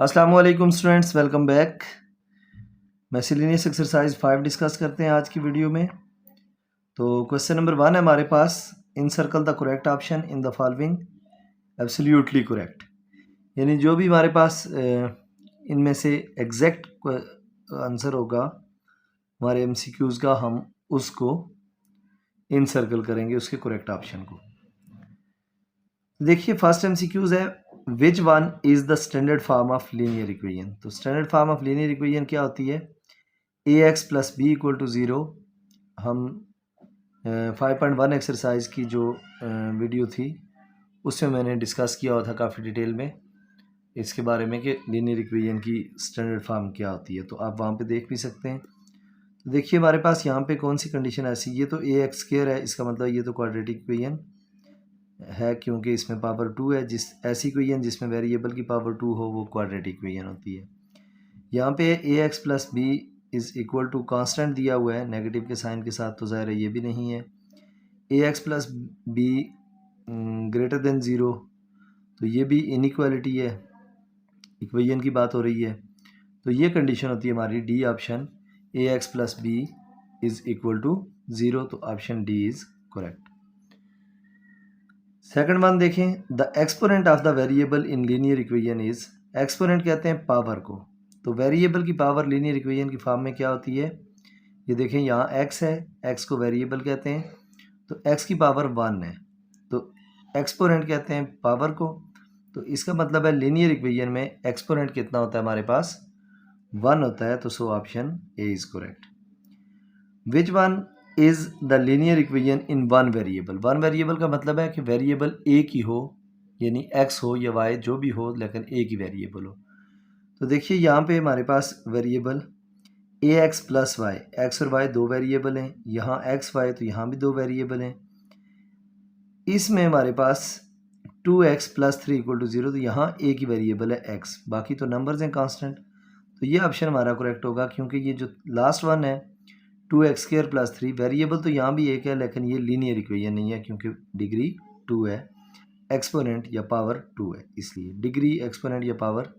अस्सलाम वालेकुम students, welcome back. Miscellaneous exercise 5 discuss करते हैं आज की वीडियो में। तो क्वेश्चन नंबर 1 है हमारे पास, encircle the correct option in the following absolutely correct. यानी जो भी हमारे पास इनमें से एग्जैक्ट आंसर होगा हमारे एमसीक्यूज़ का, हम उसको इन सर्कल करेंगे उसके करेक्ट ऑप्शन को। देखिए फर्स्ट एमसीक्यूज़ है, which one is the standard form of linear equation. तो standard form of linear equation क्या होती है? ax plus b equal to zero. हम 5.1 एक्सरसाइज की जो वीडियो थी उसमें मैंने डिस्कस किया हुआ था काफ़ी डिटेल में इसके बारे में कि लीनियर इक्वेशन की स्टैंडर्ड फॉर्म क्या होती है, तो आप वहाँ पे देख भी सकते हैं। तो देखिए हमारे पास यहाँ पे कौन सी कंडीशन ऐसी, ये तो ए एक्स स्क्वायर है, इसका मतलब ये तो क्वाड्रेटिक इक्वेशन है क्योंकि इसमें पावर 2 है। जिस ऐसी इक्वेशन जिसमें वेरिएबल की पावर 2 हो वो क्वाड्रेटिक इक्वेशन होती है। यहाँ पे a x plus b is equal to constant दिया हुआ है नेगेटिव के साइन के साथ, तो ज़ाहिर है ये भी नहीं है। A x plus b greater than zero, तो ये भी इनइक्वालिटी है, इक्वेशन की बात हो रही है। तो ये कंडीशन होती है हमारी D option, a x plus b is equal to zero, तो option D is correct. Second one देखें, the exponent of the variable in linear equation is, exponent कहते हैं पावर को, तो वेरिएबल की पावर लीनियर इक्वेशन की form में क्या होती है? ये देखें यहाँ x है, x को वेरिएबल कहते हैं, तो x की पावर 1 है, तो एक्सपोनेंट कहते हैं पावर को। तो इसका मतलब है लीनियर इक्वेशन में एक्सपोनेंट कितना होता है हमारे पास? 1 होता है, तो so option A is correct. Which one is the linear equation in one variable. One variable का मतलब है कि वेरिएबल ए की हो, यानी x हो या y जो भी हो, लेकिन ए की वेरिएबल हो। तो देखिए यहाँ पे हमारे पास वेरिएबल ए एक्स प्लस वाई, एक्स और वाई दो वेरिएबल हैं, यहाँ एक्स वाई तो यहाँ भी दो वेरिएबल हैं। इसमें हमारे पास 2x plus 3 equal to zero, तो यहाँ ए की वेरिएबल है x, बाकी तो नंबर्स हैं कांस्टेंट, तो ये ऑप्शन हमारा करेक्ट होगा क्योंकि ये जो लास्ट वन है 2x स्क्वायर प्लस 3, वेरिएबल तो यहाँ भी एक है लेकिन ये लीनियर इक्वेशन नहीं है क्योंकि डिग्री 2 है, एक्सपोनेंट या पावर 2 है, इसलिए डिग्री एक्सपोनेंट या पावर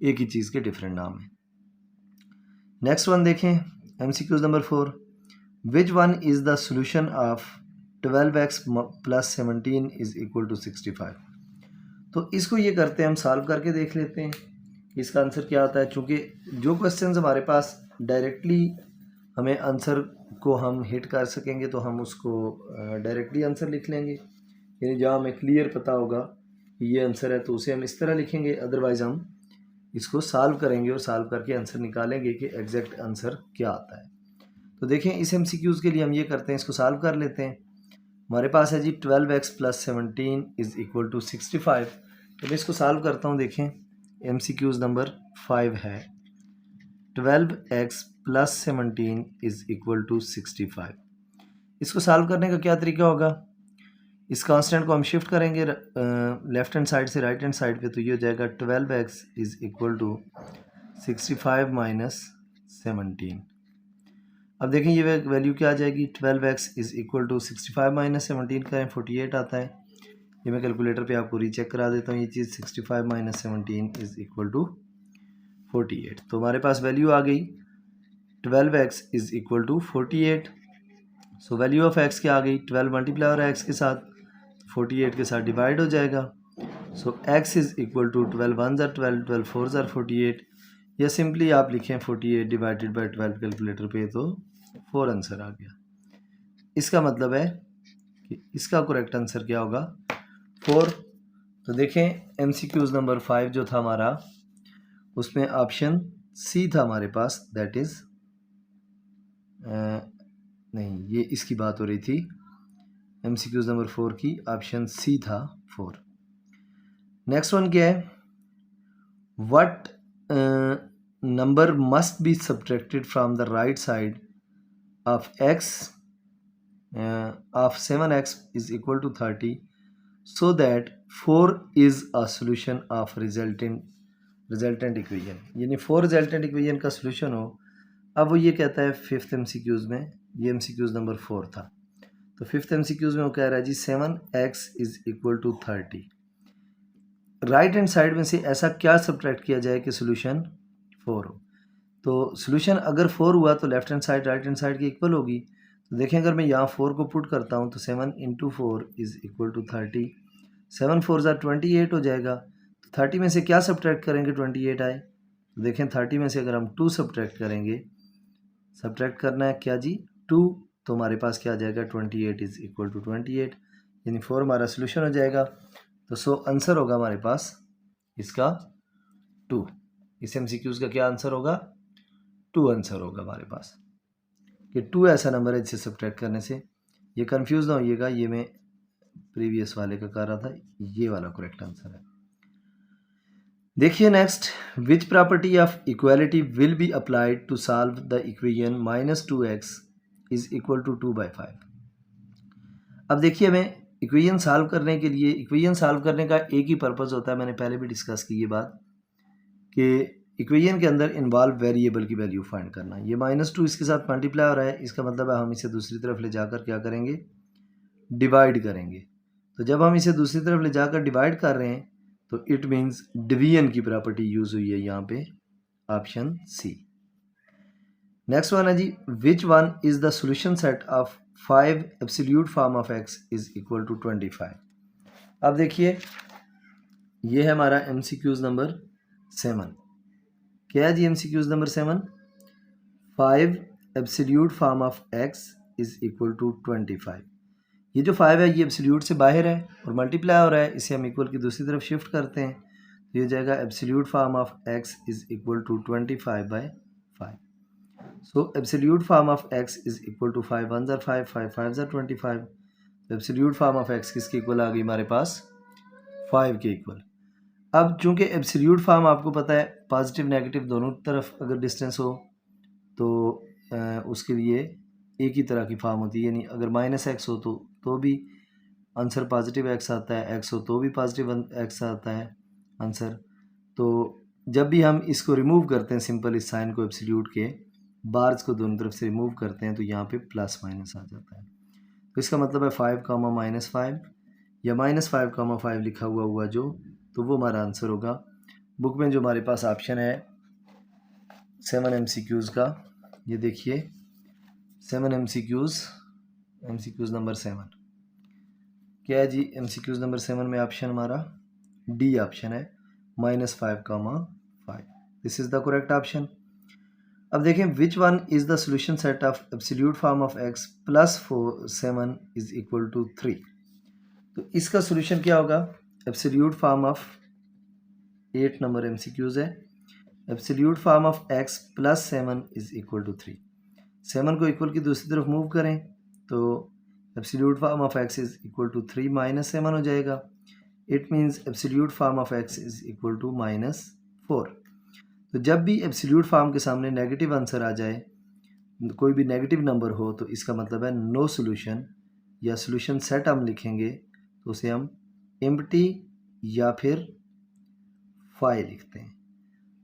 एक ही चीज़ के डिफरेंट नाम है। नेक्स्ट वन देखें, MCQs number 4, which one is the solution of 12x plus 17 is equal to 65। तो इसको ये करते हैं, हम सॉल्व करके देख लेते हैं कि इसका आंसर क्या आता है। चूँकि जो क्वेश्चंस हमारे पास डायरेक्टली हमें आंसर को हम हिट कर सकेंगे तो हम उसको डायरेक्टली आंसर लिख लेंगे, यानी जहाँ हमें क्लियर पता होगा कि ये आंसर है तो उसे हम इस तरह लिखेंगे, अदरवाइज़ हम इसको सॉल्व करेंगे और सॉल्व करके आंसर निकालेंगे कि एग्जैक्ट आंसर क्या आता है। तो देखें इस एमसीक्यूज़ के लिए हम ये करते हैं, इसको सॉल्व कर लेते हैं। हमारे पास है जी 12x plus 17 is equal to 65। तो मैं इसको सॉल्व करता हूँ। देखें एमसीक्यूज़ नंबर 5 है, 12x plus 17 is equal to 65। इसको सॉल्व करने का क्या तरीका होगा? इस कांस्टेंट को हम शिफ्ट करेंगे लेफ्ट हैंड साइड से राइट हैंड साइड पे, तो ये हो जाएगा 12x is equal to 65 minus 17। अब देखें ये वैल्यू क्या आ जाएगी, 12x is equal to 65 minus 17 करें 48 आता है। ये मैं कैलकुलेटर पे आपको रीचेक करा देता हूँ ये चीज़, 65 माइनस 17 इज़ इक्वल टू 48। तो हमारे पास वैल्यू आ गई 12x is equal to 48। So value of x क्या आ गई, 12 मल्टीप्लाई हो रहा है x के साथ, 48 के साथ डिवाइड हो जाएगा। सो x इज़ इक्वल टू 12 1 ज़ार 12, 12 4 ज़ार 48, या सिंपली आप लिखें 48 डिवाइडेड बाई 12 कैलकुलेटर पे, तो 4 आंसर आ गया। इसका मतलब है कि इसका करेक्ट आंसर क्या होगा, 4। तो देखें एमसीक्यूज़ नंबर 5 जो था हमारा, उसमें ऑप्शन सी था हमारे पास, दैट इज़ नहीं, ये इसकी बात हो रही थी एमसीक्यूज़ नंबर 4 की, ऑप्शन सी था 4। नेक्स्ट वन क्या है, what number must be subtracted from the right side of x of 7x is equal to 30 so that 4 is a solution of resultant equation, यानी 4 resultant equation का solution हो। अब वो ये कहता है फिफ्थ एमसीक्यूज़ में, ये एमसीक्यूज़ नंबर 4 था, तो फिफ्थ एमसीक्यूज़ में वो कह रहा है जी 7x is equal to 30। Right hand side में से ऐसा क्या सब्ट्रैक्ट किया जाए कि सोल्यूशन 4 हो। तो सोल्यूशन अगर 4 हुआ तो left hand side right hand side की इक्वल होगी। तो देखें अगर मैं यहाँ 4 को पुट करता हूँ तो 7 इंटू 4 इज़ इक्वल टू 30। 7 4 ज़ा 28 हो जाएगा। तो 30 में से क्या सब्ट्रैक्ट करेंगे 28 आए। तो देखें 30 में से अगर हम 2 सब्ट्रैक्ट करेंगे, सब्ट्रैक्ट करना है क्या जी 2, तो हमारे पास क्या आ जाएगा 28 इज़ इक्वल टू 28, यानी 4 हमारा सोल्यूशन हो जाएगा। तो सो आंसर होगा हमारे पास इसका 2। इस MCQs का क्या आंसर होगा 2 आंसर होगा हमारे पास कि 2 ऐसा नंबर है जिसे सब्ट्रैक्ट करने से। ये कंफ्यूज ना होइएगा, ये मैं प्रीवियस वाले का कर रहा था, ये वाला करेक्ट आंसर है। देखिए next, which property of equality will be applied to solve the equation -2x is equal to 2/5। अब देखिए हमें इक्वेशन सॉल्व करने के लिए, इक्वेशन सॉल्व करने का एक ही पर्पज़ होता है, मैंने पहले भी डिस्कस की ये बात, कि इक्वेशन के अंदर इन्वॉल्व वेरिएबल की वैल्यू फाइंड करना। ये -2 इसके साथ मल्टीप्लाई हो रहा है, इसका मतलब है हम इसे दूसरी तरफ ले जाकर क्या करेंगे, डिवाइड करेंगे। तो जब हम इसे दूसरी तरफ ले जाकर डिवाइड कर रहे हैं तो इट मीन्स डिवीजन की प्रॉपर्टी यूज हुई है यहाँ पे, ऑप्शन सी। नेक्स्ट वन है जी, which one is the solution set of 5 absolute form of x is equal to 25। अब देखिए ये है हमारा MCQs नंबर 7। क्या है जी MCQs number 7, 5 absolute form of x is equal to 25। ये जो 5 है ये एब्सोल्यूट से बाहर है और मल्टीप्लाई हो रहा है, इसे हम इक्वल की दूसरी तरफ शिफ्ट करते हैं तो ये जाएगा absolute form of x is equal to 25/5। So absolute form of x is equal to 5 1 5 5 5 25। तो एब्सोल्यूट फॉर्म ऑफ x किसके इक्वल आ गई हमारे पास, 5 के इक्वल। अब चूंकि एब्सोल्यूट फॉर्म आपको पता है पॉजिटिव नेगेटिव दोनों तरफ अगर डिस्टेंस हो तो उसके लिए एक ही तरह की फॉर्म होती है, यानी अगर -x हो तो भी आंसर पॉजिटिव x आता है, x हो तो भी पॉजिटिव x आता है आंसर। तो जब भी हम इसको रिमूव करते हैं सिंपल इस साइन को, एब्सोल्यूट के बार्स को दोनों तरफ से रिमूव करते हैं तो यहाँ पे प्लस माइनस आ जाता है। तो इसका मतलब है 5, -5 या -5, 5 लिखा हुआ जो, तो वो हमारा आंसर होगा। बुक में जो हमारे पास ऑप्शन है 7 MCQs का, ये देखिए 7 MCQs नंबर 7 क्या है जी, MCQs नंबर 7 में ऑप्शन हमारा डी ऑप्शन है, -5, 5। This is the correct option. अब देखें which one is the solution set of absolute form of x plus 7 is equal to 3। तो इसका सॉल्यूशन क्या होगा, absolute form of 8 number MCQs है, absolute form of x plus 7 is equal to 3। 7 को equal की दूसरी तरफ मूव करें तो absolute form of x is equal to 3 -7 हो जाएगा। It means absolute form of x is equal to -4। तो जब भी एब्सोल्यूट फॉर्म के सामने नेगेटिव आंसर आ जाए, कोई भी नेगेटिव नंबर हो, तो इसका मतलब है नो सॉल्यूशन, या सॉल्यूशन सेट हम लिखेंगे तो उसे हम एम्प्टी या फिर फाइव लिखते हैं।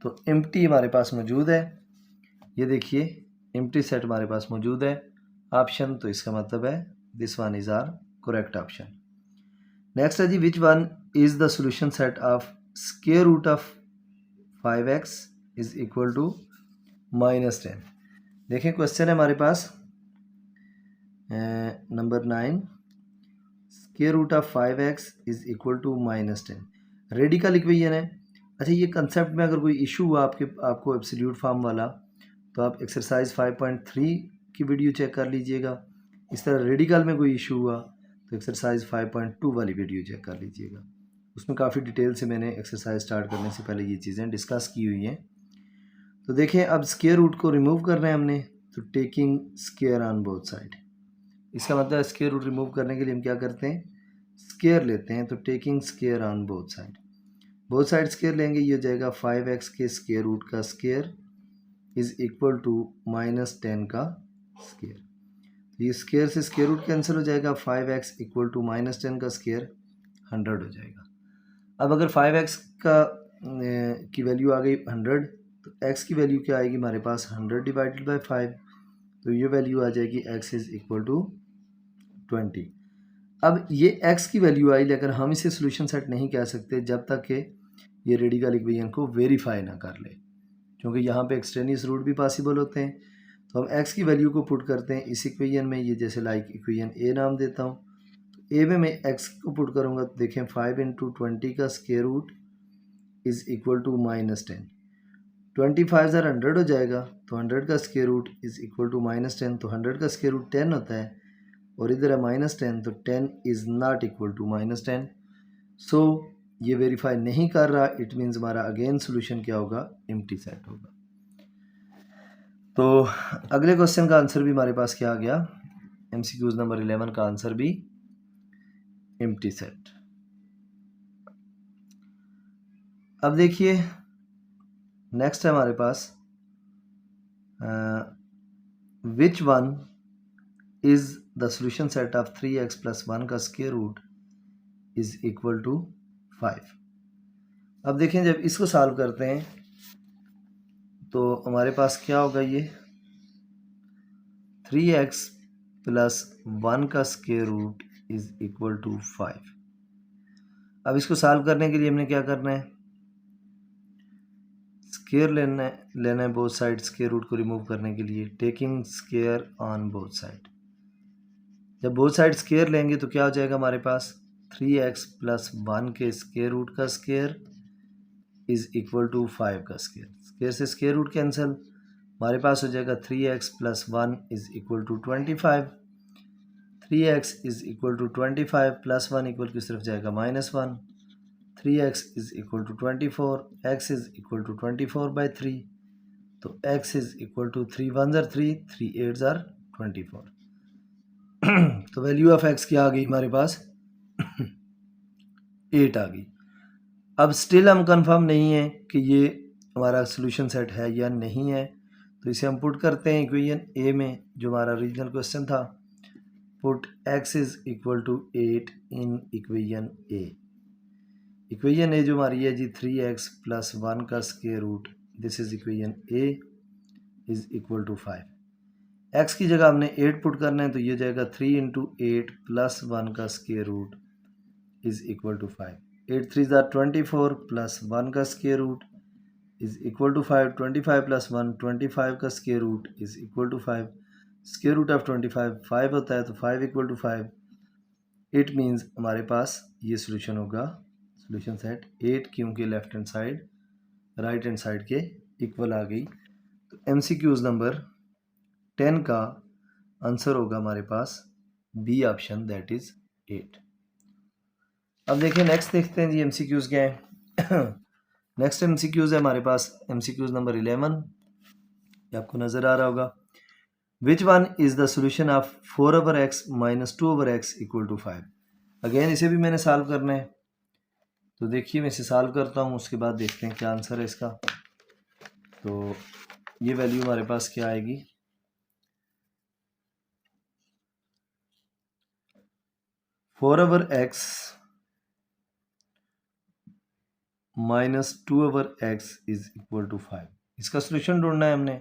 तो एम्प्टी हमारे पास मौजूद है, ये देखिए एम्प्टी सेट हमारे पास मौजूद है ऑप्शन, तो इसका मतलब है this one is our correct option. Next है जी, which one is the solution set of square root of 5x is equal to -10। देखें क्वेश्चन है हमारे पास number 9, square root of 5x is equal to -10, radical equation है। अच्छा, ये concept में अगर कोई इशू हुआ आपको एब्सोल्यूट फॉर्म वाला, तो आप एक्सरसाइज 5.3 की वीडियो चेक कर लीजिएगा। इस तरह रेडिकल में कोई इशू हुआ तो एक्सरसाइज 5.2 वाली वीडियो चेक कर लीजिएगा, उसमें काफ़ी डिटेल से मैंने एक्सरसाइज स्टार्ट करने से पहले ये चीज़ें डिस्कस की हुई हैं। तो देखें अब स्क्वायर रूट को रिमूव कर रहे हैं हमने, तो taking square on both side, इसका मतलब स्क्वायर रूट रिमूव करने के लिए हम क्या करते हैं, स्क्वायर लेते हैं। तो taking square on both side square लेंगे, ये हो जाएगा 5x के स्क्वायर रूट का स्क्वायर इज इक्वल टू -10 का स्क्वायर। ये स्क्वायर से स्क्वायर रूट कैंसिल हो जाएगा, 5x इक्वल टू -10 का स्क्वायर 100 हो जाएगा। अब अगर 5x की वैल्यू आ गई 100, तो x की वैल्यू क्या आएगी हमारे पास 100 डिवाइडेड बाई 5, तो ये वैल्यू आ जाएगी x इज इक्वल टू 20। अब ये x की वैल्यू आई, लेकिन हम इसे सोल्यूशन सेट नहीं कह सकते जब तक कि ये रेडिकल इक्वेशन को वेरीफाई ना कर ले, क्योंकि यहाँ पे एक्सट्रेनियस रूट भी पॉसिबल होते हैं। तो हम x की वैल्यू को पुट करते हैं इस इक्वेशन में, ये जैसे लाइक इक्वेशन a नाम देता हूँ। तो a में मैं x को पुट करूँगा तो देखें 5 इंटू 20 का square root is equal to -10। 25 ज़रा 100 हो जाएगा, तो 100 का square root is equal to -10, तो 100 का स्क्वायर रूट 10 होता है और इधर है -10, तो 10 इज़ नॉट इक्वल टू -10। सो ये वेरीफाई नहीं कर रहा, इट मीन्स हमारा अगेन सोल्यूशन क्या होगा, एम्प्टी सेट होगा। तो अगले क्वेश्चन का आंसर भी हमारे पास क्या आ गया, MCQs नंबर 11 का आंसर भी एम्प्टी सेट। अब देखिए नेक्स्ट है हमारे पास which one is the solution set of 3x plus 1 का square root is equal to 5। अब देखें जब इसको सॉल्व करते हैं तो हमारे पास क्या होगा, ये 3x प्लस 1 का square root is equal to 5। अब इसको सॉल्व करने के लिए हमने क्या करना है, स्क्वायर लेना है बोथ साइड। स्क्वायर रूट को रिमूव करने के लिए taking square on both side. जब बोथ साइड स्क्वायर लेंगे तो क्या हो जाएगा हमारे पास, 3x प्लस 1 के स्क्वायर रूट का स्क्वायर इज इक्वल टू 5 का स्क्वायर। स्क्वायर से स्क्वायर रूट कैंसिल, हमारे पास हो जाएगा 3x plus 1 is equal to 25। 3x is equal to 25 plus 1 equal किस तरफ जाएगा, -1। 3x is equal to 24, x is equal to 24/3, तो x इज इक्वल टू 3 1 ज़र 3, 3 8 ज़र 24। तो वैल्यू ऑफ x क्या आ गई हमारे पास 8 आ गई। अब स्टिल हम कंफर्म नहीं है कि ये हमारा सोल्यूशन सेट है या नहीं है, तो इसे हम पुट करते हैं इक्वेशन ए में, जो हमारा ओरिजिनल क्वेश्चन था। Put x is equal to 8 in equation A. Equation A जो हमारी है जी 3x प्लस 1 का स्क्वायर रूट, this is equation A is equal to 5। x की जगह हमने 8 पुट करना है, तो ये जाएगा 3 इंटू 8 प्लस 1 का square root is equal to 5। 8 3 ज़ार 24 प्लस 1 का square root is equal to 5। 25 plus 1 25 का square root is equal to 5। Square root of 25 5 होता है, तो 5 इक्वल टू 5। इट मीन्स हमारे पास ये सोल्यूशन होगा, सोल्यूशन सेट 8, क्योंकि left hand side right hand side के इक्वल आ गई। तो MCQs नंबर 10 का आंसर होगा हमारे पास बी ऑप्शन, दैट इज 8। अब देखिए नेक्स्ट देखते हैं जी MCQs क्या है। नेक्स्ट MCQs है हमारे पास MCQs नंबर 11, ये आपको नज़र आ रहा होगा। Which one is the solution of 4/x minus 2/x equal to 5। Again इसे भी मैंने सॉल्व करना है, तो देखिए मैं इसे सॉल्व करता हूँ, उसके बाद देखते हैं क्या आंसर है इसका। तो ये वैल्यू हमारे पास क्या आएगी, 4/x minus 2/x is equal to 5। इसका सोल्यूशन ढूंढना है हमने,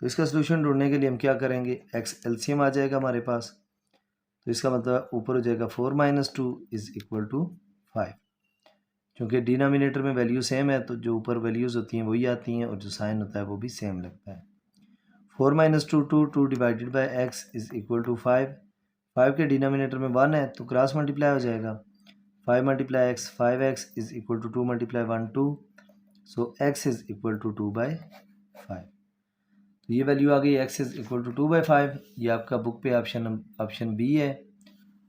तो इसका सोल्यूशन ढूंढने के लिए हम क्या करेंगे, x LCM आ जाएगा हमारे पास, तो इसका मतलब ऊपर हो जाएगा 4 - 2 इज इक्वल टू 5। क्योंकि डिनोमिनेटर में वैल्यू सेम है, तो जो ऊपर वैल्यूज़ होती हैं वही आती हैं और जो साइन होता है वो भी सेम लगता है। 4 - 2 2 divided by x is equal to 5। 5 के डिनोमिनेटर में 1 है, तो क्रॉस मल्टीप्लाई हो जाएगा। 5 × x 5x is equal to 2 × 1 2, so x is equal to 2/5। तो ये वैल्यू आ गई, x इज इक्वल टू 2/5। ये आपका बुक पे ऑप्शन बी है,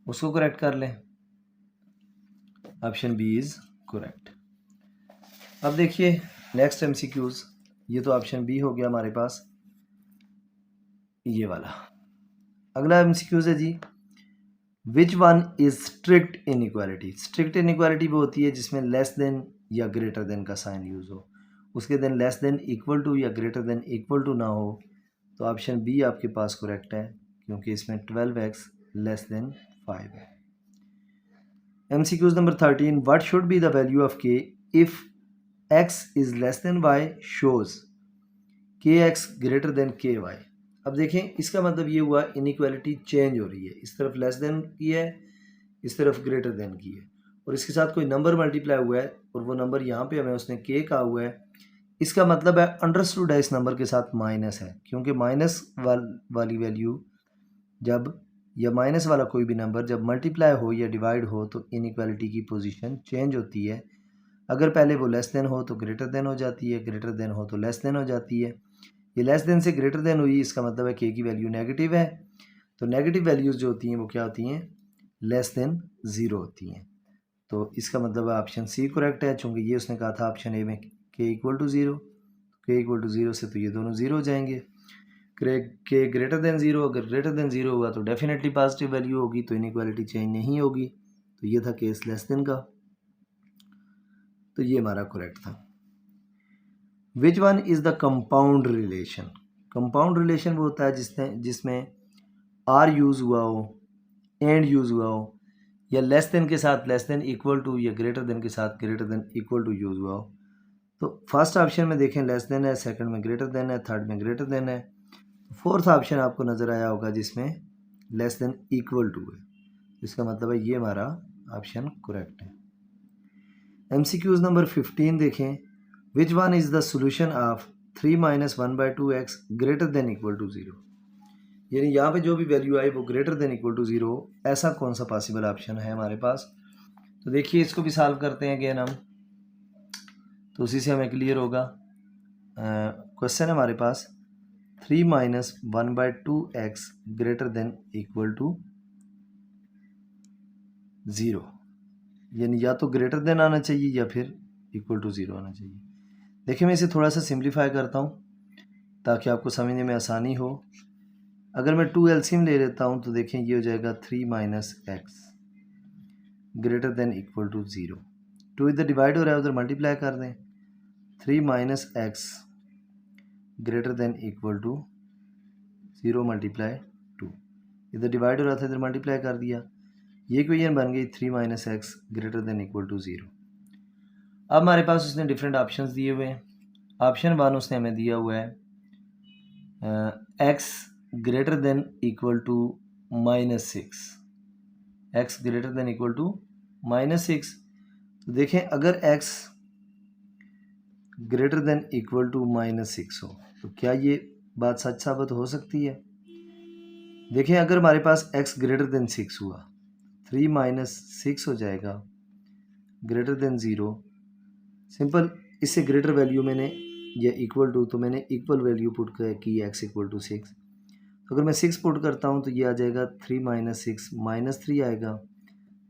उसको करेक्ट कर लें। Option B is correct. अब देखिए नेक्स्ट MCQs, ये तो ऑप्शन बी हो गया हमारे पास, ये वाला। अगला MCQs है जी, which one is strict inequality. Strict inequality वो होती है जिसमें लेस देन या ग्रेटर देन का साइन यूज हो, उसके then less than equal to या ग्रेटर देन इक्वल टू ना हो। तो ऑप्शन बी आपके पास करेक्ट है, क्योंकि इसमें 12x लेस देन 5 है। MCQs number 13, what should be the value of k if x is less then y shows kx greater than ky। अब देखें इसका मतलब ये हुआ इनइक्वालिटी चेंज हो रही है, इस तरफ लेस देन की है, इस तरफ ग्रेटर देन की है, और इसके साथ कोई नंबर मल्टीप्लाई हुआ है और वो नंबर यहाँ पे हमें उसने के कहा हुआ है, इसका मतलब है अंडरस्टूड है इस नंबर के साथ माइनस है, क्योंकि माइनस वाली वैल्यू जब, या माइनस वाला कोई भी नंबर जब मल्टीप्लाई हो या डिवाइड हो तो इनइक्वालिटी की पोजीशन चेंज होती है। अगर पहले वो लेस देन हो तो ग्रेटर देन हो जाती है, ग्रेटर देन हो तो लेस देन हो जाती है। ये लेस देन से ग्रेटर देन हुई, इसका मतलब है के की वैल्यू नेगेटिव है, तो नेगेटिव वैल्यूज़ जो होती हैं वो क्या होती हैं, लेस देन ज़ीरो होती हैं। तो इसका मतलब है ऑप्शन सी करेक्ट है, चूँकि ये उसने कहा था ऑप्शन ए में के इक्वल टू ज़ीरो, के इक्वल टू ज़ीरो से तो ये दोनों ज़ीरो हो जाएंगे। के ग्रेटर देन ज़ीरो, अगर ग्रेटर देन ज़ीरो हुआ तो डेफिनेटली पॉजिटिव वैल्यू होगी, तो इनइक्वालिटी चेंज नहीं होगी। तो ये था केस लेस देन का, तो ये हमारा करेक्ट था। विच one is the compound relation? Compound relation वो होता है जिसमें आर यूज़ हुआ हो, एंड यूज़ हुआ हो, या लेस देन के साथ लेस देन इक्वल टू, या ग्रेटर देन के साथ greater than equal to use हुआ हो। तो फर्स्ट ऑप्शन में देखें लेस देन है, सेकंड में ग्रेटर देन है, थर्ड में ग्रेटर देन है, फोर्थ ऑप्शन आपको नज़र आया होगा जिसमें लेस देन इक्वल टू है। इसका मतलब है ये हमारा ऑप्शन करेक्ट है। MCQs नंबर 15 देखें, which one is the solution of 3 minus 1/2x greater than equal to zero? यानी यहाँ पे जो भी वैल्यू आई वो greater than equal to zero, ऐसा कौन सा पॉसिबल ऑप्शन है हमारे पास? तो देखिए इसको भी सॉल्व करते हैं अगेन हम, तो उसी से हमें क्लियर होगा। क्वेश्चन है हमारे पास 3 minus 1/2x greater than equal to zero, यानी या तो ग्रेटर देन आना चाहिए या फिर इक्वल टू ज़ीरो आना चाहिए। देखिए मैं इसे थोड़ा सा सिंप्लीफाई करता हूँ ताकि आपको समझने में आसानी हो। अगर मैं 2 एलसीएम ले लेता हूँ तो देखें ये हो जाएगा 3 minus x greater than equal to zero. 2 इधर डिवाइड हो रहा है, उधर मल्टीप्लाई कर दें, 3 minus x greater than equal to zero multiply 2, इधर डिवाइड हो रहा था इधर मल्टीप्लाई कर दिया, ये इक्वेशन बन गई 3 minus x greater than equal to zero. अब हमारे पास उसने डिफरेंट ऑप्शंस दिए हुए हैं। ऑप्शन 1 उसने हमें दिया हुआ है x greater than equal to -6, x greater than equal to -6। तो देखें अगर x greater than equal to -6 हो तो क्या ये बात सच साबित हो सकती है? देखें अगर हमारे पास x ग्रेटर देन 6 हुआ, 3 माइनस 6 हो जाएगा ग्रेटर देन ज़ीरो। सिंपल, इससे ग्रेटर वैल्यू मैंने, या इक्वल टू, तो मैंने इक्वल वैल्यू पुट की x इक्वल टू 6। तो अगर मैं 6 पुट करता हूँ तो ये आ जाएगा 3 माइनस 6 -3 आएगा।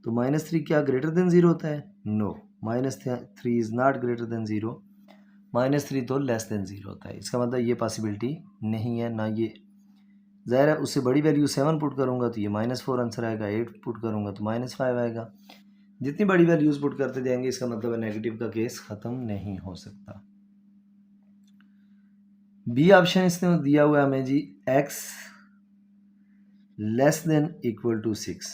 तो -3 क्या ग्रेटर देन ज़ीरो होता है? No, -3 is not greater than zero, -3 तो लेस देन ज़ीरो होता है। इसका मतलब ये पॉसिबिलिटी नहीं है, ना ये, ज़ाहिर है उससे बड़ी वैल्यू 7 पुट करूँगा तो ये -4 आंसर आएगा, 8 पुट करूँगा तो -5 आएगा। जितनी बड़ी वैल्यूज़ पुट करते जाएंगे इसका मतलब है नेगेटिव का केस ख़त्म नहीं हो सकता। बी ऑप्शन इसने दिया हुआ है हमें जी, x less than equal to 6,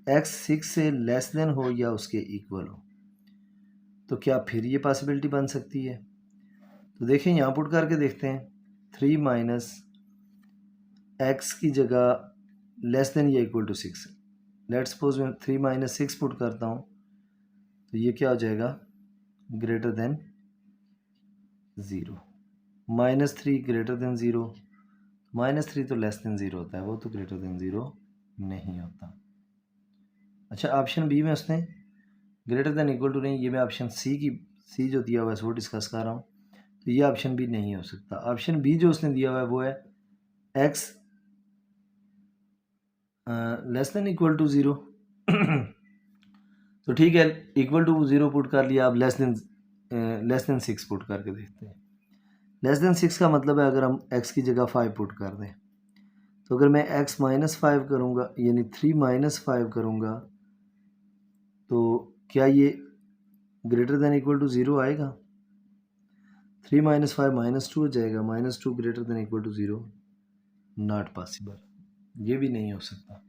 x 6 से लेस देन हो या उसके इक्वल हो, तो क्या फिर ये पॉसिबिलिटी बन सकती है? तो देखें यहाँ पुट करके देखते हैं, 3 माइनस एक्स की जगह लेस देन या इक्वल टू 6, लेट्स सपोज मैं 3 माइनस 6 पुट करता हूँ तो ये क्या हो जाएगा, greater than zero. -3 greater than zero, -3 तो लेस देन ज़ीरो होता है, वो तो ग्रेटर देन ज़ीरो नहीं होता। अच्छा, ऑप्शन बी में उसने ग्रेटर देन इक्वल टू नहीं, ये मैं ऑप्शन सी जो दिया हुआ है वो डिस्कस कर रहा हूँ, तो ये ऑप्शन बी नहीं हो सकता। ऑप्शन बी जो उसने दिया हुआ है वो है x less than equal to zero. तो ठीक है, इक्वल टू ज़ीरो पुट कर लिया, अब लेस देन 6 पुट करके देखते हैं। लेस देन 6 का मतलब है अगर हम x की जगह 5 पुट कर दें, तो अगर मैं x -5 करूँगा यानी 3 -5 करूँगा तो क्या ये greater than equal to zero आएगा? 3 - 5 -2 हो जाएगा, -2 greater than equal to zero, not possible, ये भी नहीं हो सकता।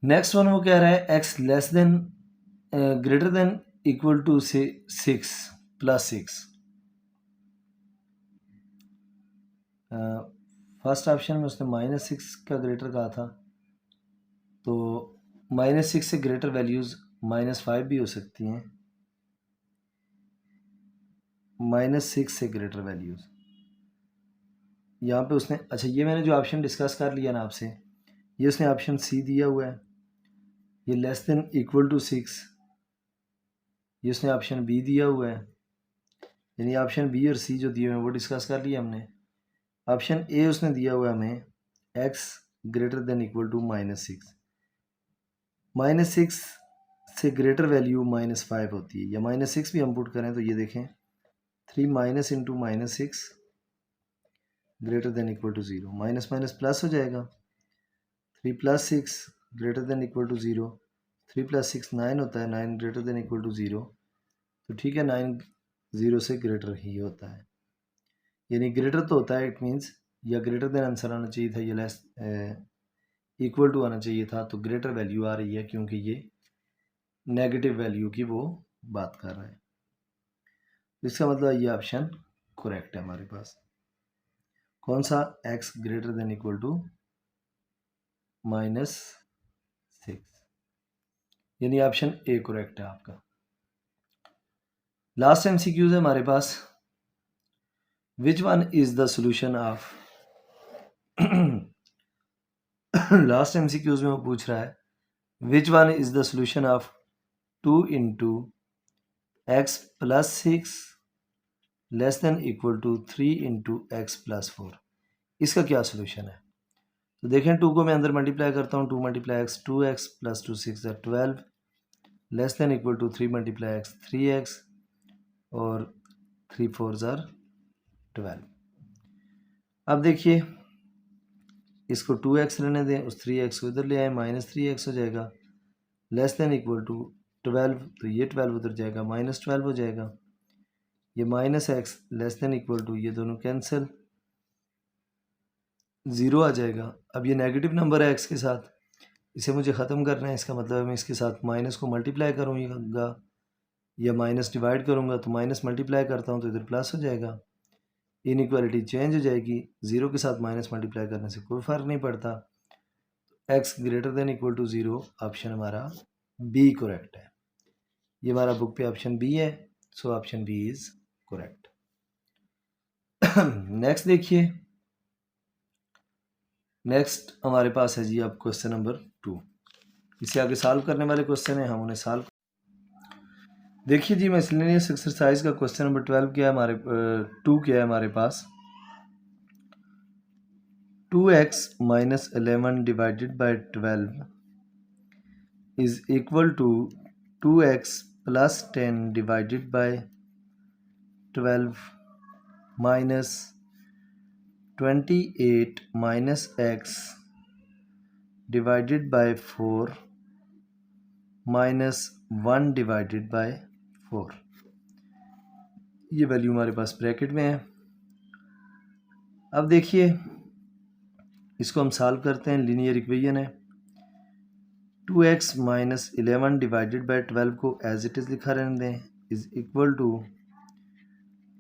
नेक्स्ट वन वो कह रहा है x less than greater than equal to से 6 + 6। फर्स्ट ऑप्शन में उसने -6 का ग्रेटर कहा था, तो -6 से ग्रेटर वैल्यूज़ -5 भी हो सकती हैं। -6 से ग्रेटर वैल्यूज़ यहाँ पे उसने, अच्छा ये मैंने जो ऑप्शन डिस्कस कर लिया ना आपसे, ये उसने ऑप्शन सी दिया हुआ है, ये लेस देन इक्वल टू 6, ये उसने ऑप्शन बी दिया हुआ है, यानी ऑप्शन बी और सी जो दिए हुए हैं वो डिस्कस कर लिया हमने। ऑप्शन ए उसने दिया हुआ है हमें x greater than equal to -6, -6 से ग्रेटर वैल्यू -5 होती है, या -6 भी हम पुट करें तो ये देखें 3 minus into -6 greater than equal to 0, minus minus plus हो जाएगा, 3 + 6 ग्रेटर देन इक्वल टू 0, 3 + 6 9 होता है, 9 ग्रेटर देन इक्वल टू 0, तो ठीक है 9 0 से ग्रेटर ही होता है, यानी ग्रेटर तो होता है, इट मीन्स या ग्रेटर देन आंसर आना चाहिए था, या लेस इक्वल टू आना चाहिए था, तो ग्रेटर वैल्यू आ रही है क्योंकि ये नेगेटिव वैल्यू की वो बात कर रहा है, इसका मतलब ये ऑप्शन करेक्ट है हमारे पास। कौन सा? x greater than equal to -6, यानी ऑप्शन ए करेक्ट है आपका। लास्ट MCQs है हमारे पास, which one is the solution of last MCQs में वो पूछ रहा है which one is the solution of 2 into x plus 6 less than equal to 3 into x plus 4, इसका क्या सोल्यूशन है? तो देखें 2 को मैं अंदर मल्टीप्लाई करता हूँ, 2 × x 2x प्लस 2 6 है 12 less than equal to 3 × x 3x और 3 4 12। अब देखिए इसको 2x रहने दें, उस 3x को इधर ले आए, -3x हो जाएगा, लेस देन इक्वल टू 12, तो ये 12 उधर जाएगा, -12 हो जाएगा, ये -x less than equal to, ये दोनों कैंसिल, 0 आ जाएगा। अब ये नेगेटिव नंबर है x के साथ, इसे मुझे ख़त्म करना है, इसका मतलब मैं इसके साथ माइनस को मल्टीप्लाई करूँगा या माइनस डिवाइड करूँगा, तो माइनस मल्टीप्लाई करता हूँ तो इधर प्लस हो जाएगा, इनइक्वालिटी चेंज हो जाएगी, 0 के साथ माइनस मल्टीप्लाई करने से कोई फ़र्क नहीं पड़ता, x greater than equal to 0 option हमारा बी करेक्ट है। ये हमारा बुक पे ऑप्शन बी है, so option B is correct. Next देखिए, नेक्स्ट हमारे पास है जी अब क्वेश्चन नंबर 2, इसे आगे सॉल्व करने वाले क्वेश्चन है, हम उन्हें सॉल्व। देखिए जी मिसलेनियस एक्सरसाइज का क्वेश्चन नंबर 12 क्या है हमारे 2 क्या है हमारे पास, 2x - 11 divided by 12 is equal to 2x + 10 divided by 12 minus 28 - x divided by 4 minus 1 divided by 4, ये वैल्यू हमारे पास ब्रैकेट में है। अब देखिए इसको हम सॉल्व करते हैं, लीनियर इक्वेशन है, 2x - 11 डिवाइडेड बाय 12 को एज इट इज़ लिखा रहने दें, is equal to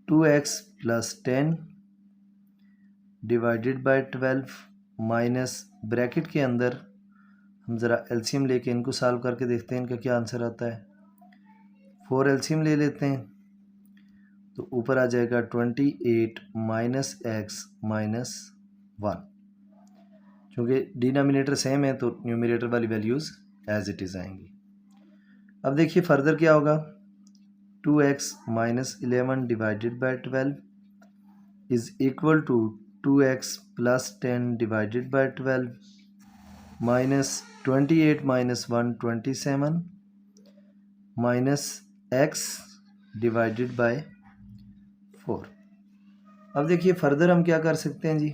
2x + 10 divided by 12 minus bracket के अंदर हम ज़रा एलसीएम लेके इनको सॉल्व करके देखते हैं इनका क्या आंसर आता है। 4 एलसीएम ले लेते हैं तो ऊपर आ जाएगा 28 - x - 1, क्योंकि डिनोमिनेटर सेम है तो न्यूमरेटर वाली वैल्यूज़ एज इट इज़ आएंगी। अब देखिए फर्दर क्या होगा, 2x - 11 divided by 12 is equal to 2x + 10 divided by 12 minus 28 - 1 27 minus x divided by 4। अब देखिए फर्दर हम क्या कर सकते हैं जी,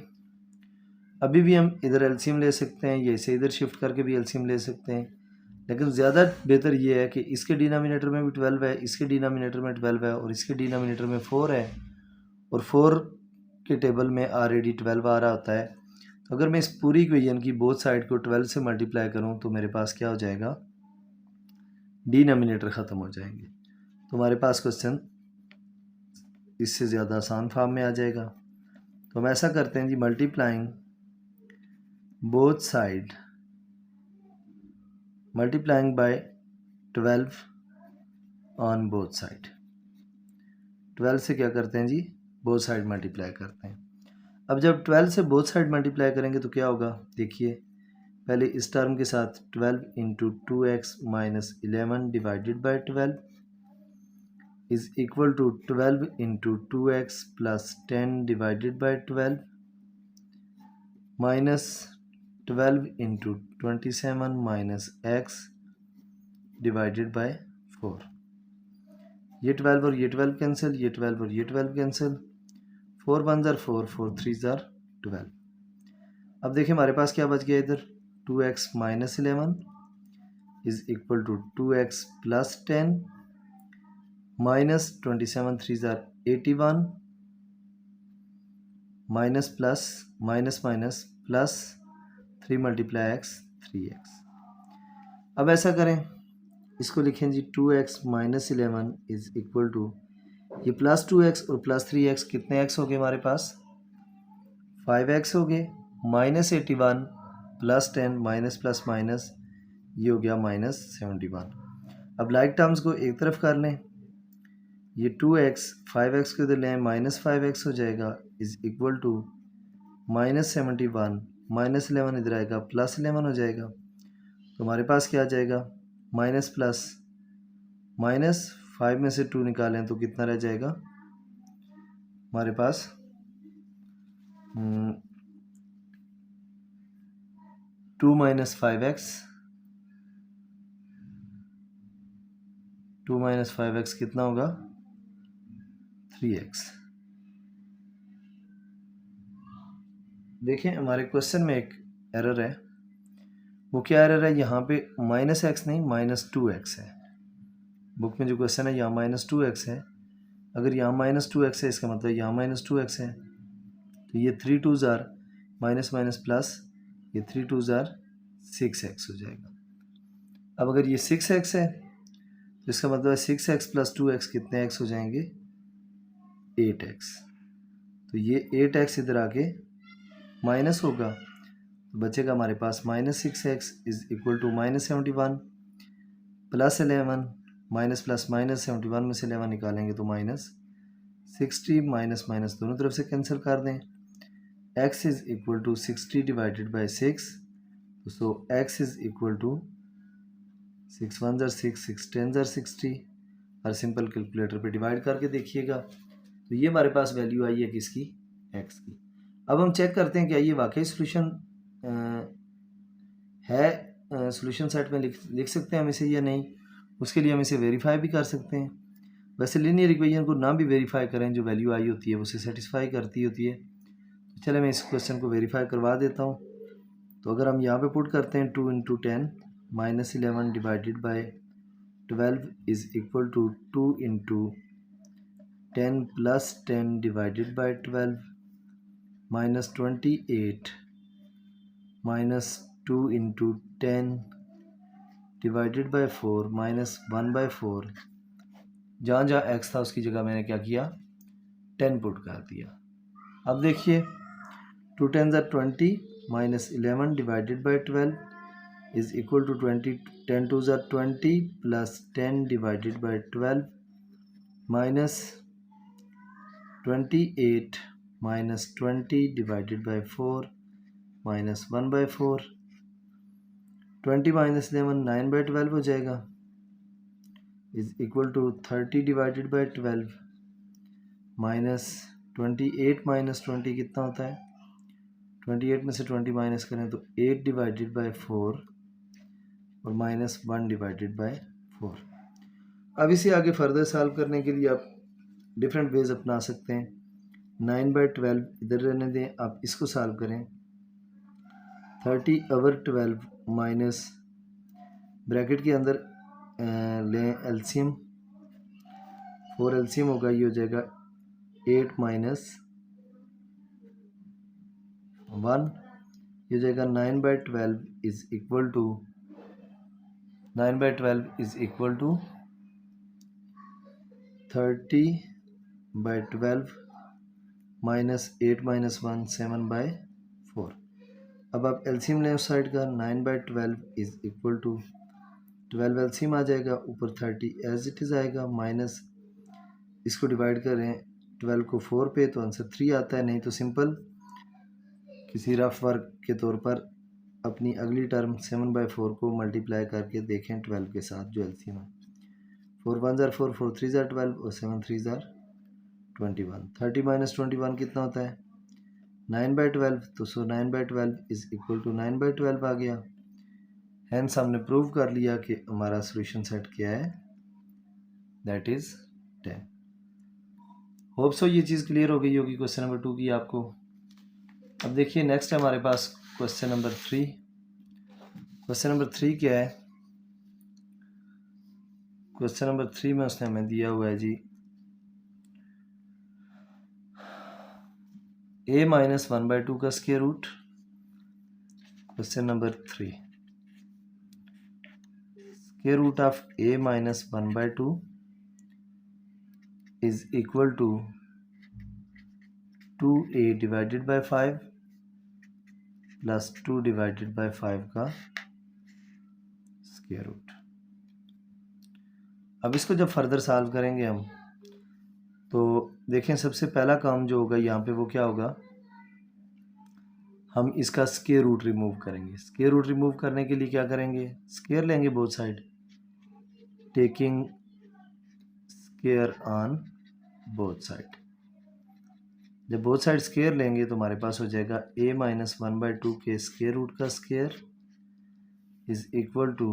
अभी भी हम इधर एलसीएम ले सकते हैं, ये इसे इधर शिफ्ट करके भी एलसीएम ले सकते हैं, लेकिन ज़्यादा बेहतर ये है कि इसके डिनोमिनेटर में भी 12 है, इसके डिनोमिनेटर में 12 है और इसके डिनोमिनेटर में 4 है, और 4 के टेबल में ऑलरेडी 12 आ रहा होता है, तो अगर मैं इस पूरी इक्वेशन की बोथ साइड को 12 से मल्टीप्लाई करूं तो मेरे पास क्या हो जाएगा, डिनोमिनेटर ख़त्म हो जाएंगे, तो हमारे पास क्वेश्चन इससे ज़्यादा आसान फॉर्म में आ जाएगा। तो हम ऐसा करते हैं जी, multiplying both side multiplying by 12 on both side. 12 से क्या करते हैं जी, बोथ साइड मल्टीप्लाई करते हैं। अब जब 12 से बोथ साइड मल्टीप्लाई करेंगे तो क्या होगा, देखिए पहले इस टर्म के साथ 12 into 2x minus 11 divided by 12 is equal to 12 into 2x plus 10 divided by 12 minus 12 into 27 minus x divided by 4। ये 12 और ये 12 कैंसिल, ये 12 और ये 12 कैंसिल, 4 वन ज़ार 4, 4 थ्री ज़ार 12। अब देखिए हमारे पास क्या बच गया इधर, 2x minus 11 is equal to 2x plus 10 minus 27 three ज़ार 81 minus plus minus minus plus 3 multiply x 3x। अब ऐसा करें, इसको लिखें जी 2x minus 11 is equal to, ये प्लस 2x और प्लस 3x कितने x हो गए हमारे पास, 5x हो गए, minus 81 plus 10 minus plus minus ये हो गया माइनस 71। अब लाइक टर्म्स को एक तरफ कर लें, ये 2x 5x को इधर लें, माइनस 5x हो जाएगा is equal to minus 71 minus 11 इधर आएगा प्लस 11 हो जाएगा। तो हमारे पास क्या आ जाएगा, माइनस प्लस माइनस, 5 में से 2 निकालें तो कितना रह जाएगा हमारे पास, 2 माइनस 5x, 2 माइनस 5x कितना होगा 3x। देखें हमारे क्वेश्चन में एक एरर है, वो क्या एरर है, यहाँ पे माइनस एक्स नहीं माइनस 2x है। बुक में जो क्वेश्चन है यहाँ माइनस 2x है, अगर यहाँ माइनस 2x है इसका मतलब यहाँ माइनस 2x है, तो ये 3 टू ज़ार माइनस माइनस प्लस, ये 3 टू ज़ार 6x हो जाएगा। अब अगर ये 6x है तो इसका मतलब है 6x प्लस 2x कितने x हो जाएंगे 8x। तो ये 8x इधर आके माइनस होगा, तो बचेगा हमारे पास minus 6x is equal to minus 71 plus 11 minus plus minus 71 में से 11 निकालेंगे तो माइनस 60 माइनस माइनस दोनों तरफ से कैंसिल कर दें, x is equal to 60 divided by 6, so x is equal to 6 one ज़ार 6, 6 टेन ज़ार 60। और सिंपल कैलकुलेटर पे डिवाइड करके देखिएगा तो ये हमारे पास वैल्यू आई है किसकी, x की। अब हम चेक करते हैं क्या ये वाकई सोल्यूशन है, सोल्यूशन सेट में लिख सकते हैं हम इसे या नहीं। उसके लिए हम इसे वेरीफाई भी कर सकते हैं। वैसे लीनियर इक्वेशन को ना भी वेरीफाई करें, जो वैल्यू आई होती है उसे सेटिस्फाई करती होती है। तो चले मैं इस क्वेश्चन को वेरीफाई करवा देता हूँ। तो अगर हम यहाँ पे पुट करते हैं 2 into 10 minus 11 divided by 12 is equal to 2 into 10 plus 10 divided by 12 minus 28 minus 2 into 10 divided by 4 minus 1/4। जहाँ जहाँ x था उसकी जगह मैंने क्या किया 10 पुट कर दिया। अब देखिए 2 10 ज़ा 20 minus 11 divided by 12 is equal to 20, 10 2 ज़ा 20 plus 10 divided by 12 minus 28 minus 20 divided by 4 minus 1/4। 20 minus 11 9/12 हो जाएगा is equal to 30 divided by 12 minus 28 minus 20 कितना होता है, 28 में से 20 माइनस करें तो 8 डिवाइडेड बाई 4 और माइनस 1 डिवाइडेड बाई 4। अब इसे आगे फर्दर सॉल्व करने के लिए आप डिफरेंट वेज अपना सकते हैं। 9/12 इधर रहने दें, आप इसको सॉल्व करें। 30/12 माइनस ब्रैकेट के अंदर लें एलसीएम, 4 एलसीएम होगा, ये हो जाएगा 8 माइनस 1, ये हो जाएगा 9/12 is equal to 30/12 minus 8 minus 1 7/4। अब आप एलसीएम लें उस साइड का, 9/12 इज इक्वल टू 12 एलसीएम आ जाएगा, ऊपर 30 एज इट इज़ आएगा, माइनस इसको डिवाइड करें 12 को 4 पे तो आंसर 3 आता है। नहीं तो सिंपल किसी रफ वर्क के तौर पर अपनी अगली टर्म 7/4 को मल्टीप्लाई करके देखें 12 के साथ जो एलसीएम है। 4 1 ज़ार 4, 4 3 ज़ार 12 और 7 3 ज़ार 21। 30 माइनस 21 कितना होता है? 9/12। तो सो 9/12 इज इक्वल टू 9/12 आ गया। हेंस हमने प्रूव कर लिया कि हमारा सोल्यूशन सेट क्या है, दैट इज 10। होप सो ये चीज़ क्लियर हो गई होगी क्वेश्चन नंबर 2 की आपको। अब देखिए नेक्स्ट है हमारे पास क्वेश्चन नंबर 3। क्वेश्चन नंबर 3 क्या है? क्वेश्चन नंबर 3 में उसने हमें दिया हुआ है जी a माइनस 1/2 का square root. Question number 3, square root of a minus 1/2 is equal to 2a divided by 5 plus 2 divided by 5 का स्क्वायर रूट। अब इसको जब फर्दर सॉल्व करेंगे हम तो देखें सबसे पहला काम जो होगा यहाँ पे वो क्या होगा, हम इसका स्क्वायर रूट रिमूव करेंगे। स्क्वायर रूट रिमूव करने के लिए क्या करेंगे, स्क्वायर लेंगे both side, taking square on both side. जब बोथ साइड स्क्वायर लेंगे तो हमारे पास हो जाएगा a माइनस 1/2 के स्क्वायर रूट का square is equal to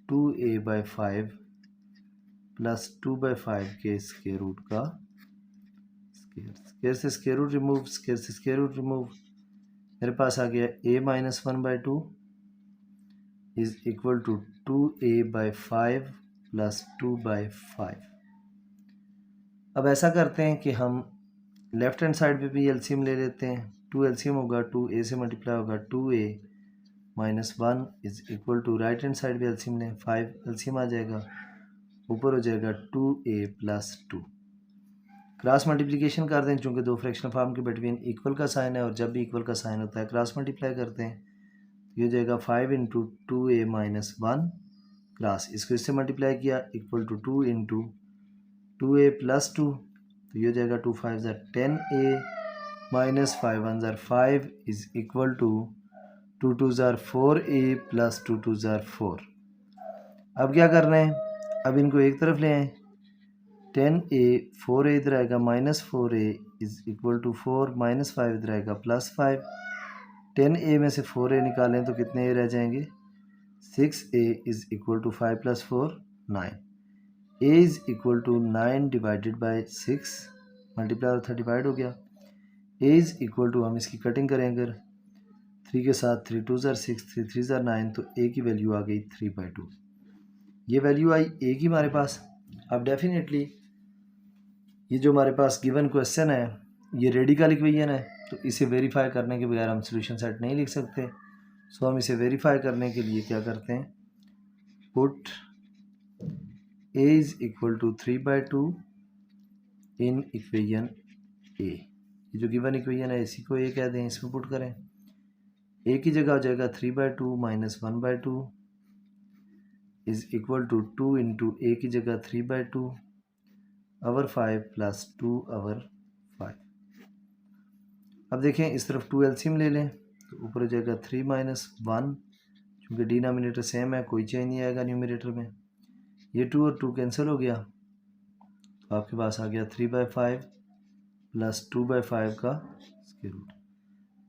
2a/5 plus 2/5 के स्क्वायर रूट का स्क्वायर। स्क्वायर से स्क्वायर रूट रिमूव, स्क्वायर से स्क्वायर रूट रिमूव, मेरे पास आ गया a minus 1/2 is equal to 2a/5 plus 2/5। अब ऐसा करते हैं कि हम लेफ्ट हैंड साइड पे भी एलसीएम ले लेते हैं। 2 एलसीएम होगा, 2a से मल्टीप्लाई होगा 2a minus 1 is equal to right hand side भी एलसीएम लें, 5 एलसीएम आ जाएगा, ऊपर हो जाएगा 2a प्लस 2। क्रॉस मल्टीप्लिकेशन कर दें, चूँकि दो फ्रैक्शनल फॉर्म के बिटवीन इक्वल का साइन है और जब भी इक्वल का साइन होता है क्रॉस मल्टीप्लाई करते हैं, ये हो जाएगा 5 इंटू 2a माइनस 1 क्रॉस, इसको इससे मल्टीप्लाई किया equal to 2 into 2a plus 2, तो ये हो जाएगा 2 5 ज़ार 10a माइनस 5 1 ज़ार 5 इज इक्वल टू 2 2 ज़ार 4a प्लस 2 2 ज़ार 4। अब क्या करना है, अब इनको एक तरफ ले आए, 10a 4a इधर आएगा minus 4a is equal to 4 minus 5 इधर आएगा प्लस 5। 10a में से 4a निकालें तो कितने a रह जाएंगे, 6a is equal to 5 plus 4 9। a is equal to 9 divided by 6, multiply और 30 डिवाइड हो गया। a इज इक्वल टू, हम इसकी कटिंग करें अगर 3 के साथ, 3 2 ज़ार 6, 3 3 ज़ार 9, तो a की वैल्यू आ गई 3/2। ये वैल्यू आई a की हमारे पास। अब डेफिनेटली ये जो हमारे पास गिवन क्वेश्चन है ये रेडिकल इक्वेशन है, तो इसे वेरीफाई करने के बगैर हम सोल्यूशन सेट नहीं लिख सकते। सो हम इसे वेरीफाई करने के लिए क्या करते हैं, put a is equal to 3/2 in equation a। ये जो गिवन इक्वेशन है इसी को a कह दें, इसमें पुट करें। a की जगह हो जाएगा 3/2 minus 1/2 is equal to 2 into a की जगह 3/2 अवर 5 प्लस 2 अवर 5। अब देखें इस तरफ 2 एलसीएम ले लें तो ऊपर हो जाएगा 3 माइनस 1, क्योंकि डिनोमिनेटर सेम है कोई चेंज नहीं आएगा न्यूमरेटर में। ये 2 और 2 कैंसिल हो गया, तो आपके पास आ गया 3/5 प्लस 2/5 का स्क्वायर रूट।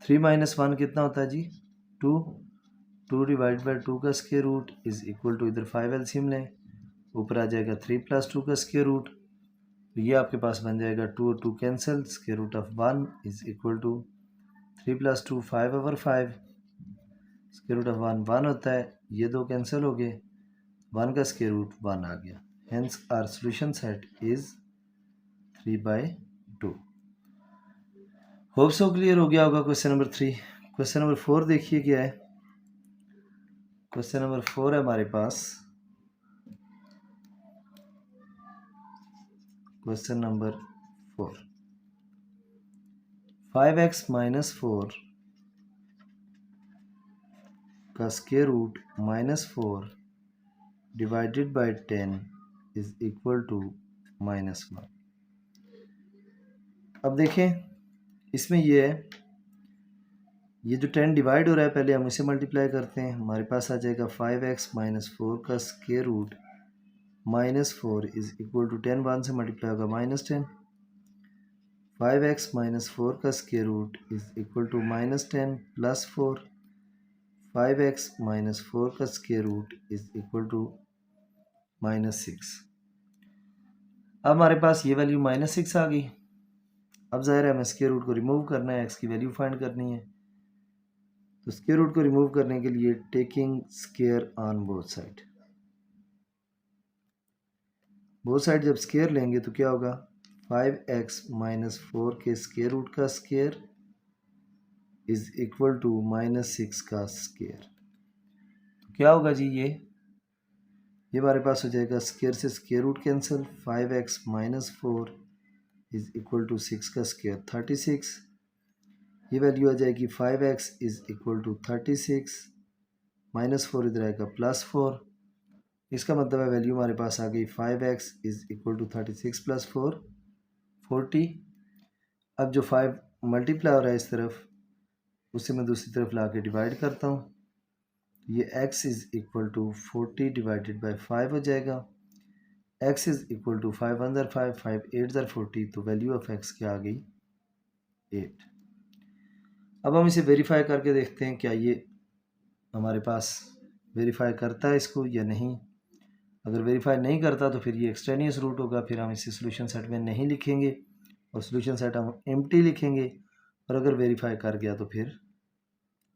3 माइनस 1 कितना होता है जी, 2। 2 डिवाइड बाई 2 का square root is equal to, इधर 5 एलसीएम लें, ऊपर आ जाएगा 3 प्लस 2 का स्क्वायर रूट, तो ये आपके पास बन जाएगा 2 और 2 cancel, square root of 1 is equal to 3 plus 2 5 over 5, square root of 1 1 होता है, ये दो कैंसिल हो गए, 1 का स्क्वायर रूट 1 आ गया। Hence our solution set is 3/2। Hope so clear हो गया होगा क्वेश्चन नंबर 3। क्वेश्चन नंबर 4 देखिए क्या है। क्वेश्चन नंबर 4 है हमारे पास, क्वेश्चन नंबर 4, 5x माइनस 4 का square root minus 4 divided by 10 is equal to -1। अब देखें इसमें ये है, ये जो 10 डिवाइड हो रहा है पहले हम इसे मल्टीप्लाई करते हैं, हमारे पास आ जाएगा 5x माइनस 4 का square root -4 is equal to 10, 1 से मल्टीप्लाई होगा -10। 5x माइनस 4 का square root is equal to -10 plus 4। 5x minus 4 का square root is equal to -6। अब हमारे पास ये वैल्यू -6 आ गई। अब ज़ाहिर है हमें स्क्वायर रूट को रिमूव करना है, x की वैल्यू फाइंड करनी है। तो स्क्वायर रूट को रिमूव करने के लिए taking square on both side, जब स्क्वायर लेंगे तो क्या होगा, 5x माइनस 4 के स्क्वायर रूट का स्क्वायर इज इक्वल टू -6 का स्क्वायर। तो क्या होगा जी, ये हमारे पास हो जाएगा स्क्वायर से square root cancel, 5x minus 4 is equal to 6 का स्क्वायर 36। ये वैल्यू आ जाएगी 5x इज इक्वल टू 36, -4 इधर आएगा +4। इसका मतलब है वैल्यू हमारे पास आ गई 5x is equal to 36 plus 4 40। अब जो 5 मल्टीप्लाई हो रहा है इस तरफ, उसे मैं दूसरी तरफ ला के डिवाइड करता हूँ। ये x is equal to 40 divided by 5 हो जाएगा। x इज इक्वल टू 5 अंदर 5, 5 8 40, तो वैल्यू ऑफ x क्या आ गई, 8। अब हम इसे वेरीफाई करके देखते हैं क्या ये हमारे पास वेरीफाई करता है इसको या नहीं। अगर वेरीफाई नहीं करता तो फिर ये एक्सट्रेनियस रूट होगा, फिर हम इसे सोल्यूशन सेट में नहीं लिखेंगे और सोल्यूशन सेट हम एम्प्टी लिखेंगे। और अगर वेरीफाई कर गया तो फिर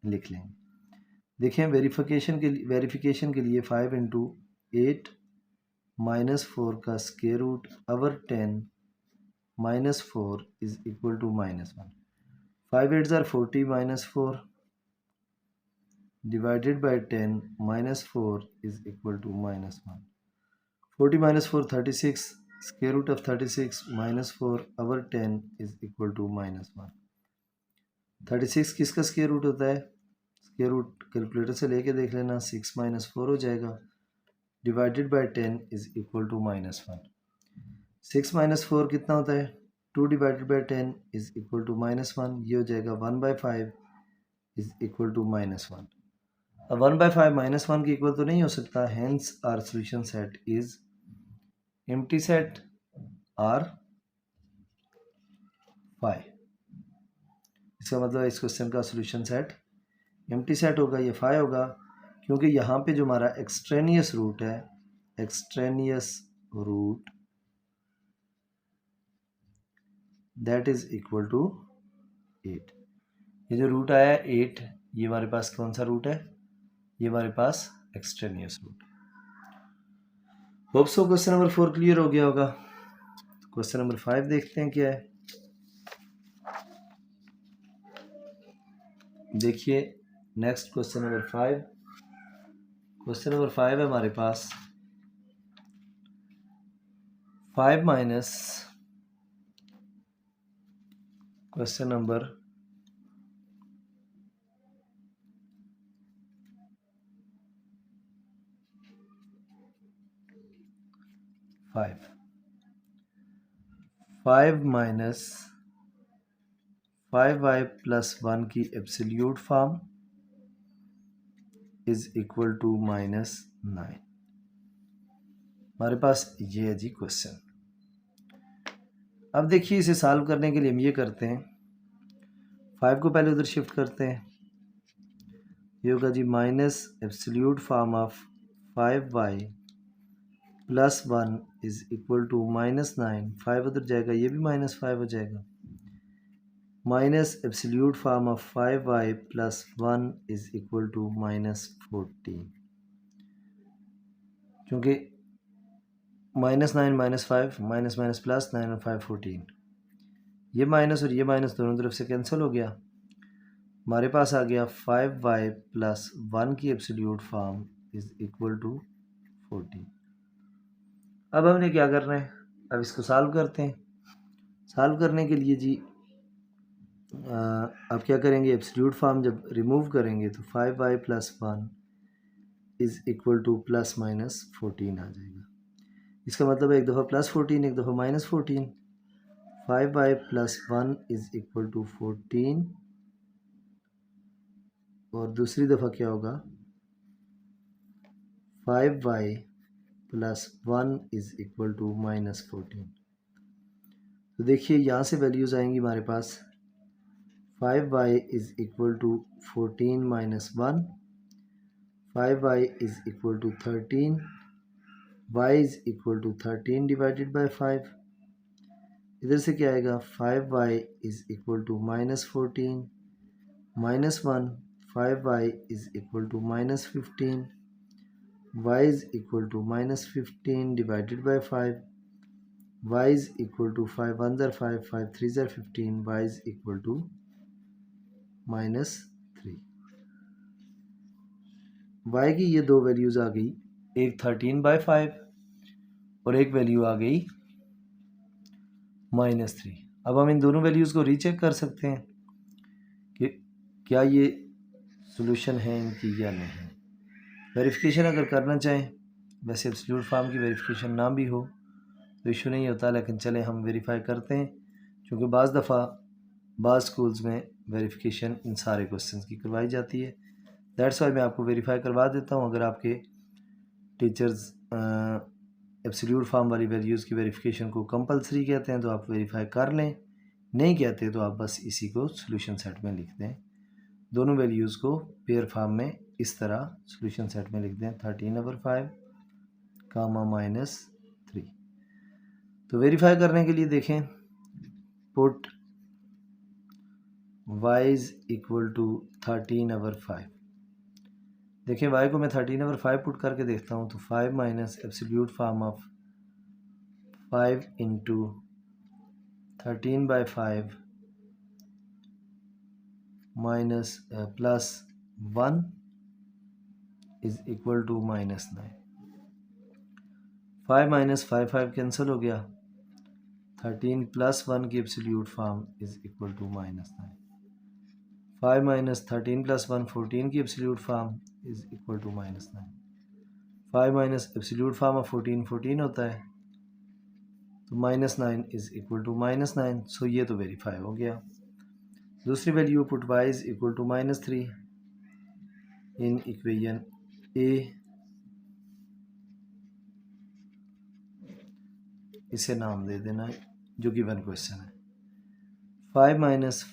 लिख लेंगे। देखें वेरिफिकेशन के लिए 5 इंटू 8 -4 का square root over 10 -4 is equal to -1। 5 8 40 -4 divided by 10 -4 is equal to -1। 40 -4 36, square root of 36 -4 over 10 is equal to -1। 36 किसका स्क्वायर रूट होता है, स्क्वायर रूट कैलकुलेटर से लेके देख लेना, 6 -4 हो जाएगा, divided by 10 is equal to -1। 6 -4 कितना होता है, 2 divided by 10 is equal to -1। ये हो जाएगा 1/5 इज इक्वल टू -1। अब 1/5 -1 के इक्वल तो नहीं हो सकता, hence our solution set is empty set or 5। इसका मतलब है इस क्वेश्चन का सोल्यूशन सेट एम्प्टी सेट होगा, ये 5 होगा, क्योंकि यहाँ पे जो हमारा एक्सट्रेनियस रूट है, extraneous root that is equal to 8। ये जो रूट आया है 8, ये हमारे पास कौन सा रूट है, ये हमारे पास extraneous root. Hope so question number 4 clear हो गया होगा। क्वेश्चन नंबर 5 देखते हैं क्या है। देखिए next question number 5। Question number 5 है हमारे पास 5 minus question number 5 minus 5y plus 1 की absolute form is equal to -9। हमारे पास ये है जी क्वेश्चन। अब देखिए इसे सॉल्व करने के लिए हम ये करते हैं, 5 को पहले उधर शिफ्ट करते हैं, ये होगा जी minus absolute form of 5y plus 1 is equal to -9। 5 उधर जाएगा, ये भी -5 हो जाएगा, minus absolute form of 5y plus 1 is equal to -14। क्योंकि -9 -5 माइनस माइनस प्लस 9 और 5 14, ये माइनस और ये माइनस दोनों तरफ से कैंसिल हो गया। हमारे पास आ गया 5y प्लस 1 की absolute form is equal to 14। अब हमने क्या करना है, अब इसको सॉल्व करते हैं। सॉल्व करने के लिए जी अब क्या करेंगे, एब्सोल्यूट फॉर्म जब रिमूव करेंगे तो 5y plus 1 is equal two plus minus 14 आ जाएगा। इसका मतलब है एक दफ़ा प्लस 14 एक दफ़ा minus 14। 5y plus 1 is equal to 14 और दूसरी दफ़ा क्या होगा 5y plus 1 is equal to minus 14। तो देखिए यहाँ से वैल्यूज़ आएंगी हमारे पास 5y is equal to 14 minus 1, 5y is equal to 13, y is equal to 13 divided by 5। इधर से क्या आएगा 5y is equal to minus 14 minus 1, 5y is equal to minus 15, y is equal to minus 15 divided by 5, y is equal to 5 1 ज़र 5, 5 3 ज़र 15, y is equal to minus 3। y की ये दो values आ गई, एक 13/5 और एक वैल्यू आ गई -3। अब हम इन दोनों वैल्यूज़ को रीचेक कर सकते हैं कि क्या ये सॉल्यूशन है इनकी या नहीं। वेरिफिकेशन अगर करना चाहें, वैसे एब्सोल्यूट फॉर्म की वेरिफिकेशन ना भी हो तो इशू नहीं होता, लेकिन चलें हम वेरीफाई करते हैं, क्योंकि बाज़ दफ़ा बाज़ स्कूल्स में वेरिफिकेशन इन सारे क्वेश्चंस की करवाई जाती है। दैट्स वाई मैं आपको वेरीफाई करवा देता हूँ। अगर आपके टीचर्स एब्सोल्यूट फॉर्म वाली वैल्यूज़ की वेरिफिकेशन को कंपलसरी कहते हैं तो आप वेरीफाई कर लें, नहीं कहते तो आप बस इसी को सॉल्यूशन सेट में लिख दें। दोनों वैल्यूज़ को पेयर फॉर्म में इस तरह सॉल्यूशन सेट में लिख दें 13/5 कामा -3। तो वेरीफाई करने के लिए देखें put y is equal to 13/5। देखें y को मैं 13/5 पुट करके देखता हूँ तो 5 minus absolute form of 5 into 13/5 minus plus 1 is equal to -9। 5 minus 5 5 cancel हो गया, 13 प्लस 1 की absolute form is equal to -9। 5 minus 13 plus 1 14 की absolute form is equal to -9। 5 minus absolute form of 14 14 होता है, तो -9 इज़ इक्वल टू -9। सो ये तो verify हो गया। दूसरी value put y is equal to -3 in equation A, इसे नाम दे देना जो गिवन क्वेश्चन है। 5 minus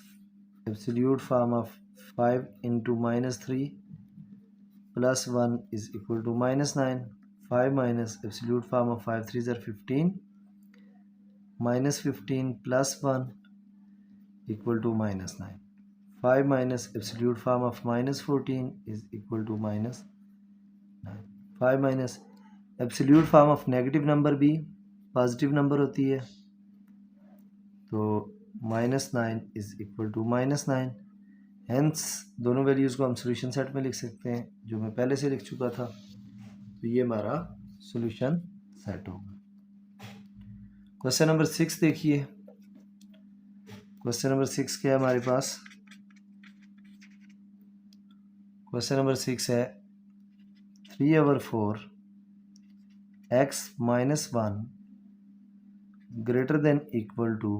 absolute form of 5 into -3 plus 1 is equal to -9। 5 minus absolute form of 5 3 ज़र 15 -15 plus 1 equal to -9। 5 minus absolute form of -14 is equal to -9। 5 minus absolute form of negative number भी positive number होती है, तो -9 is equal to -9। Hence दोनों values को हम solution set में लिख सकते हैं, जो मैं पहले से लिख चुका था। तो ये हमारा सॉल्यूशन सेट होगा। क्वेश्चन नंबर 6 देखिए। क्वेश्चन नंबर 6 क्या है हमारे पास? क्वेश्चन नंबर 6 है 3/4 x minus 1 greater than equal to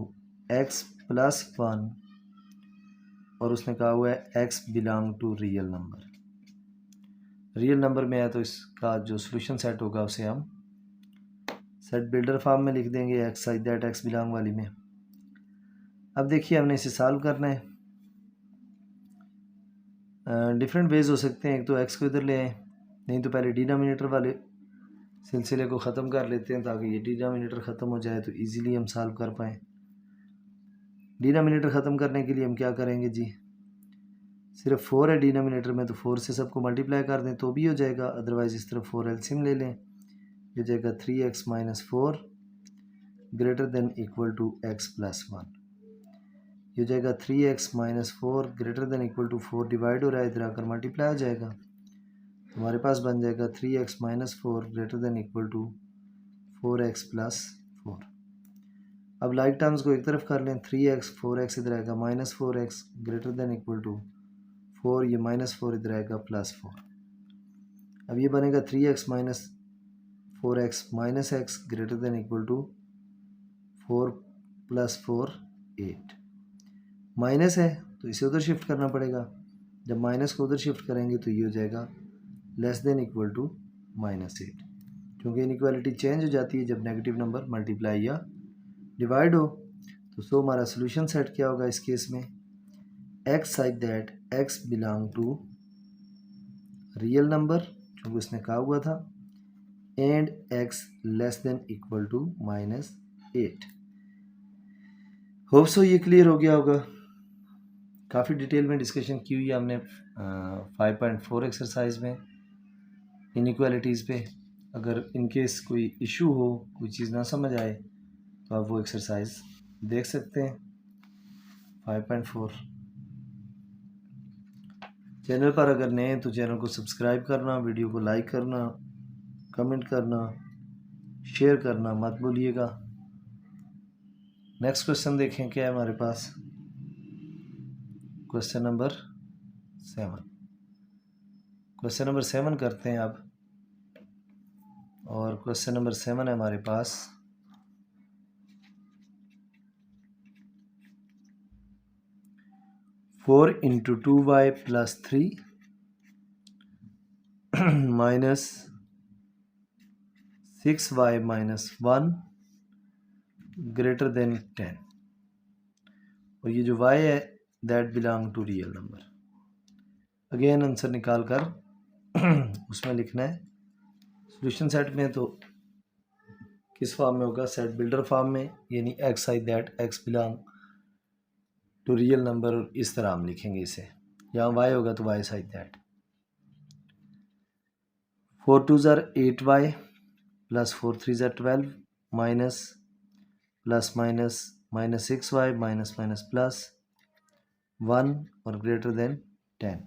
x plus 1 और उसने कहा हुआ है x belong to real number. Real number में है तो इसका जो सॉल्यूशन सेट होगा उसे हम सेट बिल्डर फॉर्म में लिख देंगे, x size that x belong वाली में। अब देखिए हमने इसे सॉल्व करना है। डिफरेंट वेज हो सकते हैं। एक तो x को इधर ले आए, नहीं तो पहले डिनोमिनेटर वाले सिलसिले को ख़त्म कर लेते हैं ताकि ये डिनोमिनेटर ख़त्म हो जाए तो इजीली हम सॉल्व कर पाएँ। डिनोमिनेटर ख़त्म करने के लिए हम क्या करेंगे जी, सिर्फ 4 है डिनोमिनेटर में तो 4 से सबको मल्टीप्लाई कर दें तो भी हो जाएगा, अदरवाइज़ इस तरफ 4 एलसीएम ले लें, ये जाएगा 3x minus 4 greater than equal to x plus 1। ये जाएगा 3x minus 4 greater than equal to 4 divide हो रहा है, इधर आकर मल्टीप्लाई हो जाएगा, हमारे पास बन जाएगा 3x minus 4 greater than equal to 4x plus 4। अब लाइक टर्म्स को एक तरफ कर लें, 3x 4x इधर आएगा minus 4x greater than equal to 4, ये -4 इधर आएगा +4। अब ये बनेगा 3x minus 4x minus x greater than equal to 4 plus 4 8। Minus है तो इसे उधर शिफ्ट करना पड़ेगा। जब माइनस को उधर शिफ्ट करेंगे तो ये हो जाएगा लेस देन इक्वल टू -8, क्योंकि इनइक्वालिटी चेंज हो जाती है जब नेगेटिव नंबर मल्टीप्लाई या डिवाइड हो। तो सो हमारा सोल्यूशन सेट क्या होगा इस केस में, x such that x belong to real number क्योंकि उसने कहा हुआ था, and x less than equal to -8। Hope so ये क्लियर हो गया होगा। काफ़ी डिटेल में डिस्कशन की हुई है हमने 5.4 एक्सरसाइज में इनइक्वालिटीज़ पे। अगर इनकेस कोई इशू हो, कोई चीज़ ना समझ आए तो आप वो एक्सरसाइज देख सकते हैं 5.4। चैनल पर अगर नए हैं तो चैनल को सब्सक्राइब करना, वीडियो को लाइक करना, कमेंट करना, शेयर करना मत भूलिएगा। नेक्स्ट क्वेश्चन देखें क्या है हमारे पास। Question number 7। क्वेश्चन नंबर 7 करते हैं अब। और क्वेश्चन नंबर 7 है हमारे पास 4 into 2y plus 3 minus 6y minus 1 greater than 10। और ये जो y है that belong to real number. Again answer निकाल कर उसमें लिखना है। सॉल्यूशन सेट में तो किस फॉर्म में होगा, सेट बिल्डर फॉर्म में, यानी x I that x belong to real number, इस तरह हम लिखेंगे इसे। यहाँ y होगा तो y साइड दैट 4 2 ज़ार 8y प्लस 4 3 ज़ार 12 minus plus minus minus 6y minus minus plus 1 और greater than 10।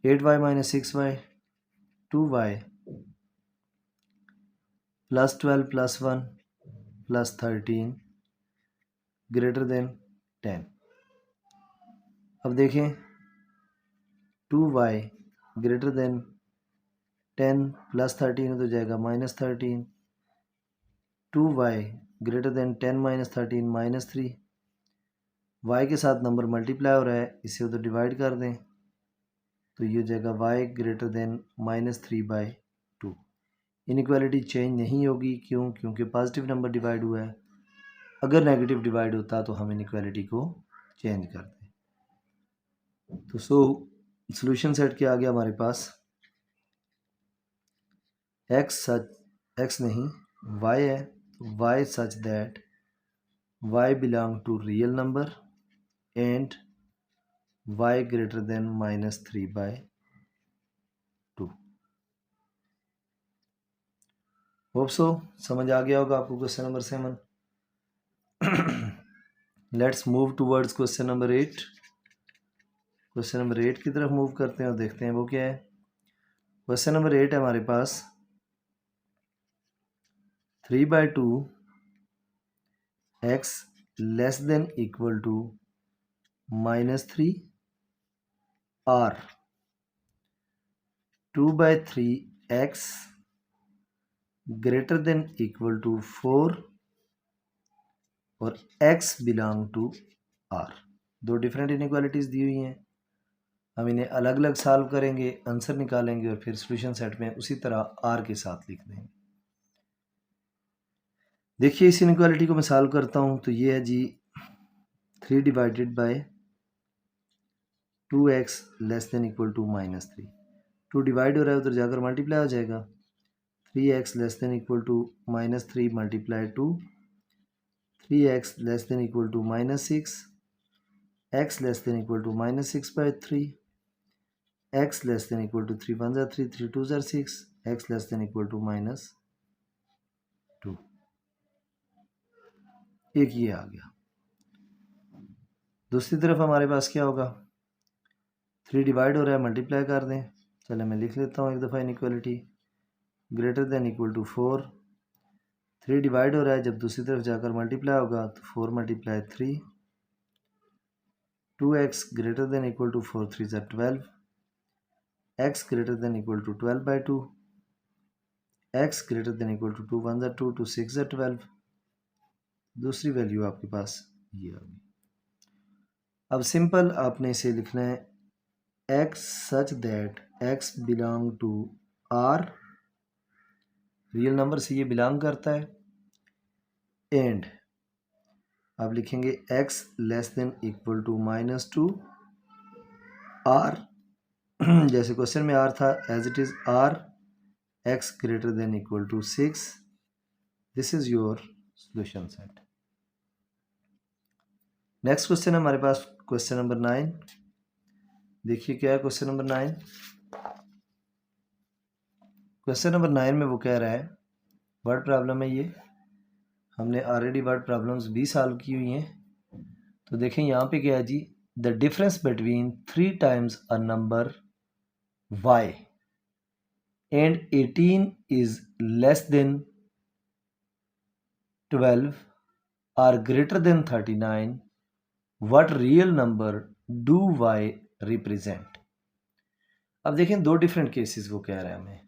8y minus 6y 2y plus 12 plus 1 plus 13 greater than 10। अब देखें 2y ग्रेटर देन 10 प्लस 13 तो जाएगा -13। 2y greater than 10 minus 13 -3। y के साथ number multiply हो रहा है, इसे उधर डिवाइड कर दें तो ये हो जाएगा y greater than -3/2। Inequality change नहीं होगी, क्यों? क्योंकि पॉजिटिव नंबर डिवाइड हुआ है। अगर नेगेटिव डिवाइड होता तो हम इनइक्वालिटी को चेंज कर दें। तो सॉल्यूशन सेट क्या आ गया हमारे पास, x नहीं y है, y such that y belong to real number and y greater than -3/2। Hope so समझ आ गया होगा आपको question number 7। Let's move towards question number 8। Question number 8 की तरफ मूव करते हैं और देखते हैं वो क्या है। क्वेश्चन नंबर 8 है हमारे पास 3/2 x less than equal to -3 और 2/3 x greater than equal to 4 और x बिलोंग टू r। दो डिफरेंट इनइक्वालिटीज़ दी हुई हैं, हम इन्हें अलग अलग सॉल्व करेंगे, आंसर निकालेंगे और फिर सॉल्यूशन सेट में उसी तरह r के साथ लिख देंगे। देखिए इस इनइक्वालिटी को मैं सॉल्व करता हूँ तो ये है जी 3 divided by 2x less than equal to -3। 2 divide हो रहा है, उधर जाकर मल्टीप्लाई हो जाएगा। 3x less than equal to -3 multiply 2, 3x less than equal to -6, x less than equal to -6/3, x less than equal to 3 1 ज़ार 3 3 2 ज़ार 6, x less than equal to -2। एक ये आ गया। दूसरी तरफ हमारे पास क्या होगा, 3 डिवाइड हो रहा है, मल्टीप्लाई कर दें। चले मैं लिख लेता हूँ एक दफ़ा inequality, greater than equal to 4। 3 divide हो रहा है, जब दूसरी तरफ जाकर मल्टीप्लाई होगा तो 4 multiply 3, 2x greater than equal to 4 3 ज़ार 12, x greater than equal to 12/2, x greater than equal to 2 1 2 2 6 12। दूसरी वैल्यू आपके पास ये आ गई। अब सिंपल आपने इसे लिखना है x such that x belong to r, real number से ये बिलोंग करता है, एंड आप लिखेंगे x less than equal to -2 r, जैसे क्वेश्चन में r था as it is r, x greater than equal to 6। This is your solution set. Next question है हमारे पास क्वेश्चन नंबर 9। देखिए क्या है क्वेश्चन नंबर 9। क्वेश्चन नंबर 9 में वो कह रहा है, वर्ड प्रॉब्लम है ये, हमने ऑलरेडी वर्ड प्रॉब्लम्स भी सॉल्व की हुई हैं। तो देखें यहाँ पे क्या है जी, the difference between 3 times a number y and 18 is less than 12 are greater than 39, what real number do y represent. अब देखें दो डिफरेंट केसेस वो कह रहा है हमें।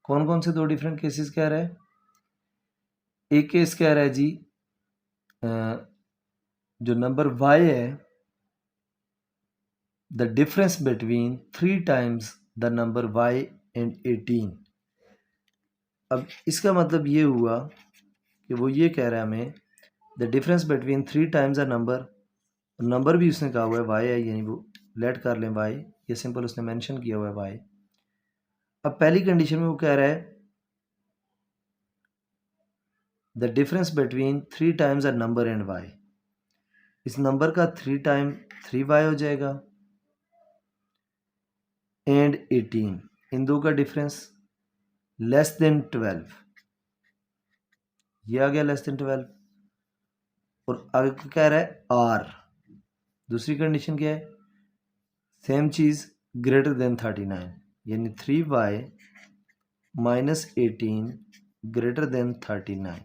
कौन कौन से दो डिफरेंट केसेस कह रहा है? एक केस कह रहा है जी जो नंबर y है, the difference between 3 times the number y and 18। अब इसका मतलब ये हुआ कि वो ये कह रहा है हमें the difference between 3 times a number, number भी उसने कहा हुआ है y है, यानी वो लेट कर लें y, ये सिंपल उसने मेंशन किया हुआ है y। अब पहली कंडीशन में वो कह रहा है the difference between 3 times a number and y, इस नंबर का 3 टाइम 3y हो जाएगा, एंड 18, इन दो का डिफरेंस लेस देन 12, ये आ गया लेस देन 12। और आगे कह रहा है r, दूसरी कंडीशन क्या है, सेम चीज ग्रेटर देन 39, यानी 3y माइनस 18 ग्रेटर देन 39।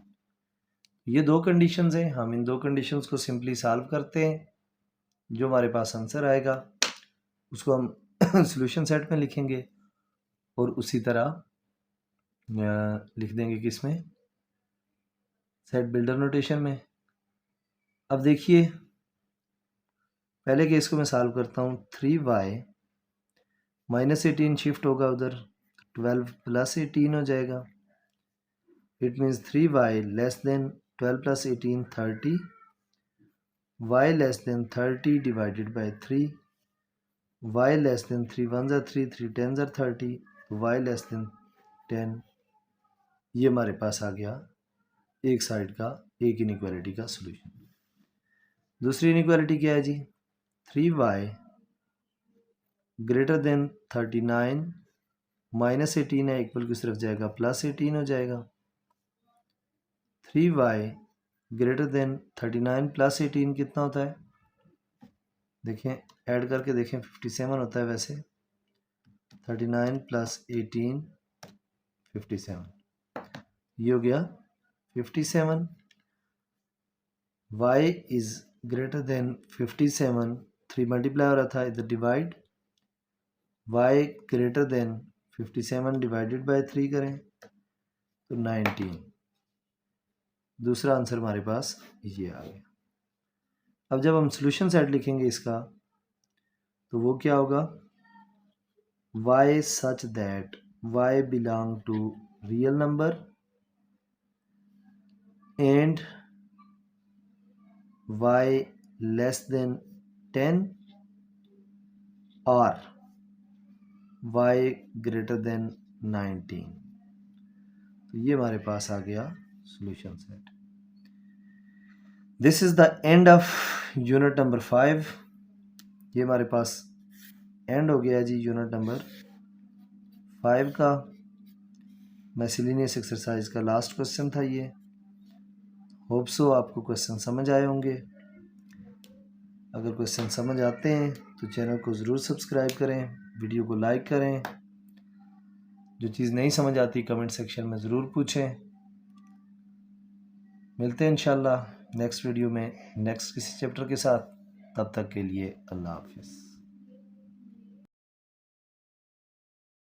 ये दो कंडीशंस हैं, हम इन दो कंडीशंस को सिंपली सॉल्व करते हैं, जो हमारे पास आंसर आएगा उसको हम सॉल्यूशन सेट में लिखेंगे और उसी तरह लिख देंगे किसमें, सेट बिल्डर नोटेशन में। अब देखिए पहले केस को मैं सॉल्व करता हूँ, 3y माइनस 18 शिफ्ट होगा उधर, 12 प्लस 18 हो जाएगा, it means 3y less than 12 plus 18 30, y less than 30 divided by 3, y less than 3 1 are 3 3 10 are 30, y less than 10। ये हमारे पास आ गया एक साइड का एक इनइक्वालिटी का सॉल्यूशन। दूसरी इनइक्वालिटी क्या है जी, 3y ग्रेटर देन 39 माइनस 18 है, इक्वल की तरफ जाएगा प्लस 18 हो जाएगा, 3y ग्रेटर देन 39 प्लस 18 कितना होता है, देखें ऐड करके देखें 57 होता है वैसे, 39 प्लस 18 57, ये हो गया 57। y is greater than 57, 3 multiply हो रहा था इधर divide, y greater then 57 divided by 3 करें तो 19। दूसरा आंसर हमारे पास ये आ गया। अब जब हम सॉल्यूशन सेट लिखेंगे इसका तो वो क्या होगा, y such that y belong to real number and y less than 10 or y greater than 19। तो ये हमारे पास आ गया solution set. This is the end of unit number 5। ये हमारे पास एंड हो गया जी यूनिट नंबर 5 का। मिसलेनियस एक्सरसाइज का लास्ट क्वेश्चन था ये। होप सो आपको क्वेश्चन समझ आए होंगे। अगर क्वेश्चन समझ आते हैं तो चैनल को ज़रूर सब्सक्राइब करें, वीडियो को लाइक करें, जो चीज़ नहीं समझ आती कमेंट सेक्शन में ज़रूर पूछें। मिलते हैं इंशाल्लाह नेक्स्ट वीडियो में नेक्स्ट किसी चैप्टर के साथ। तब तक के लिए अल्लाह हाफिज़।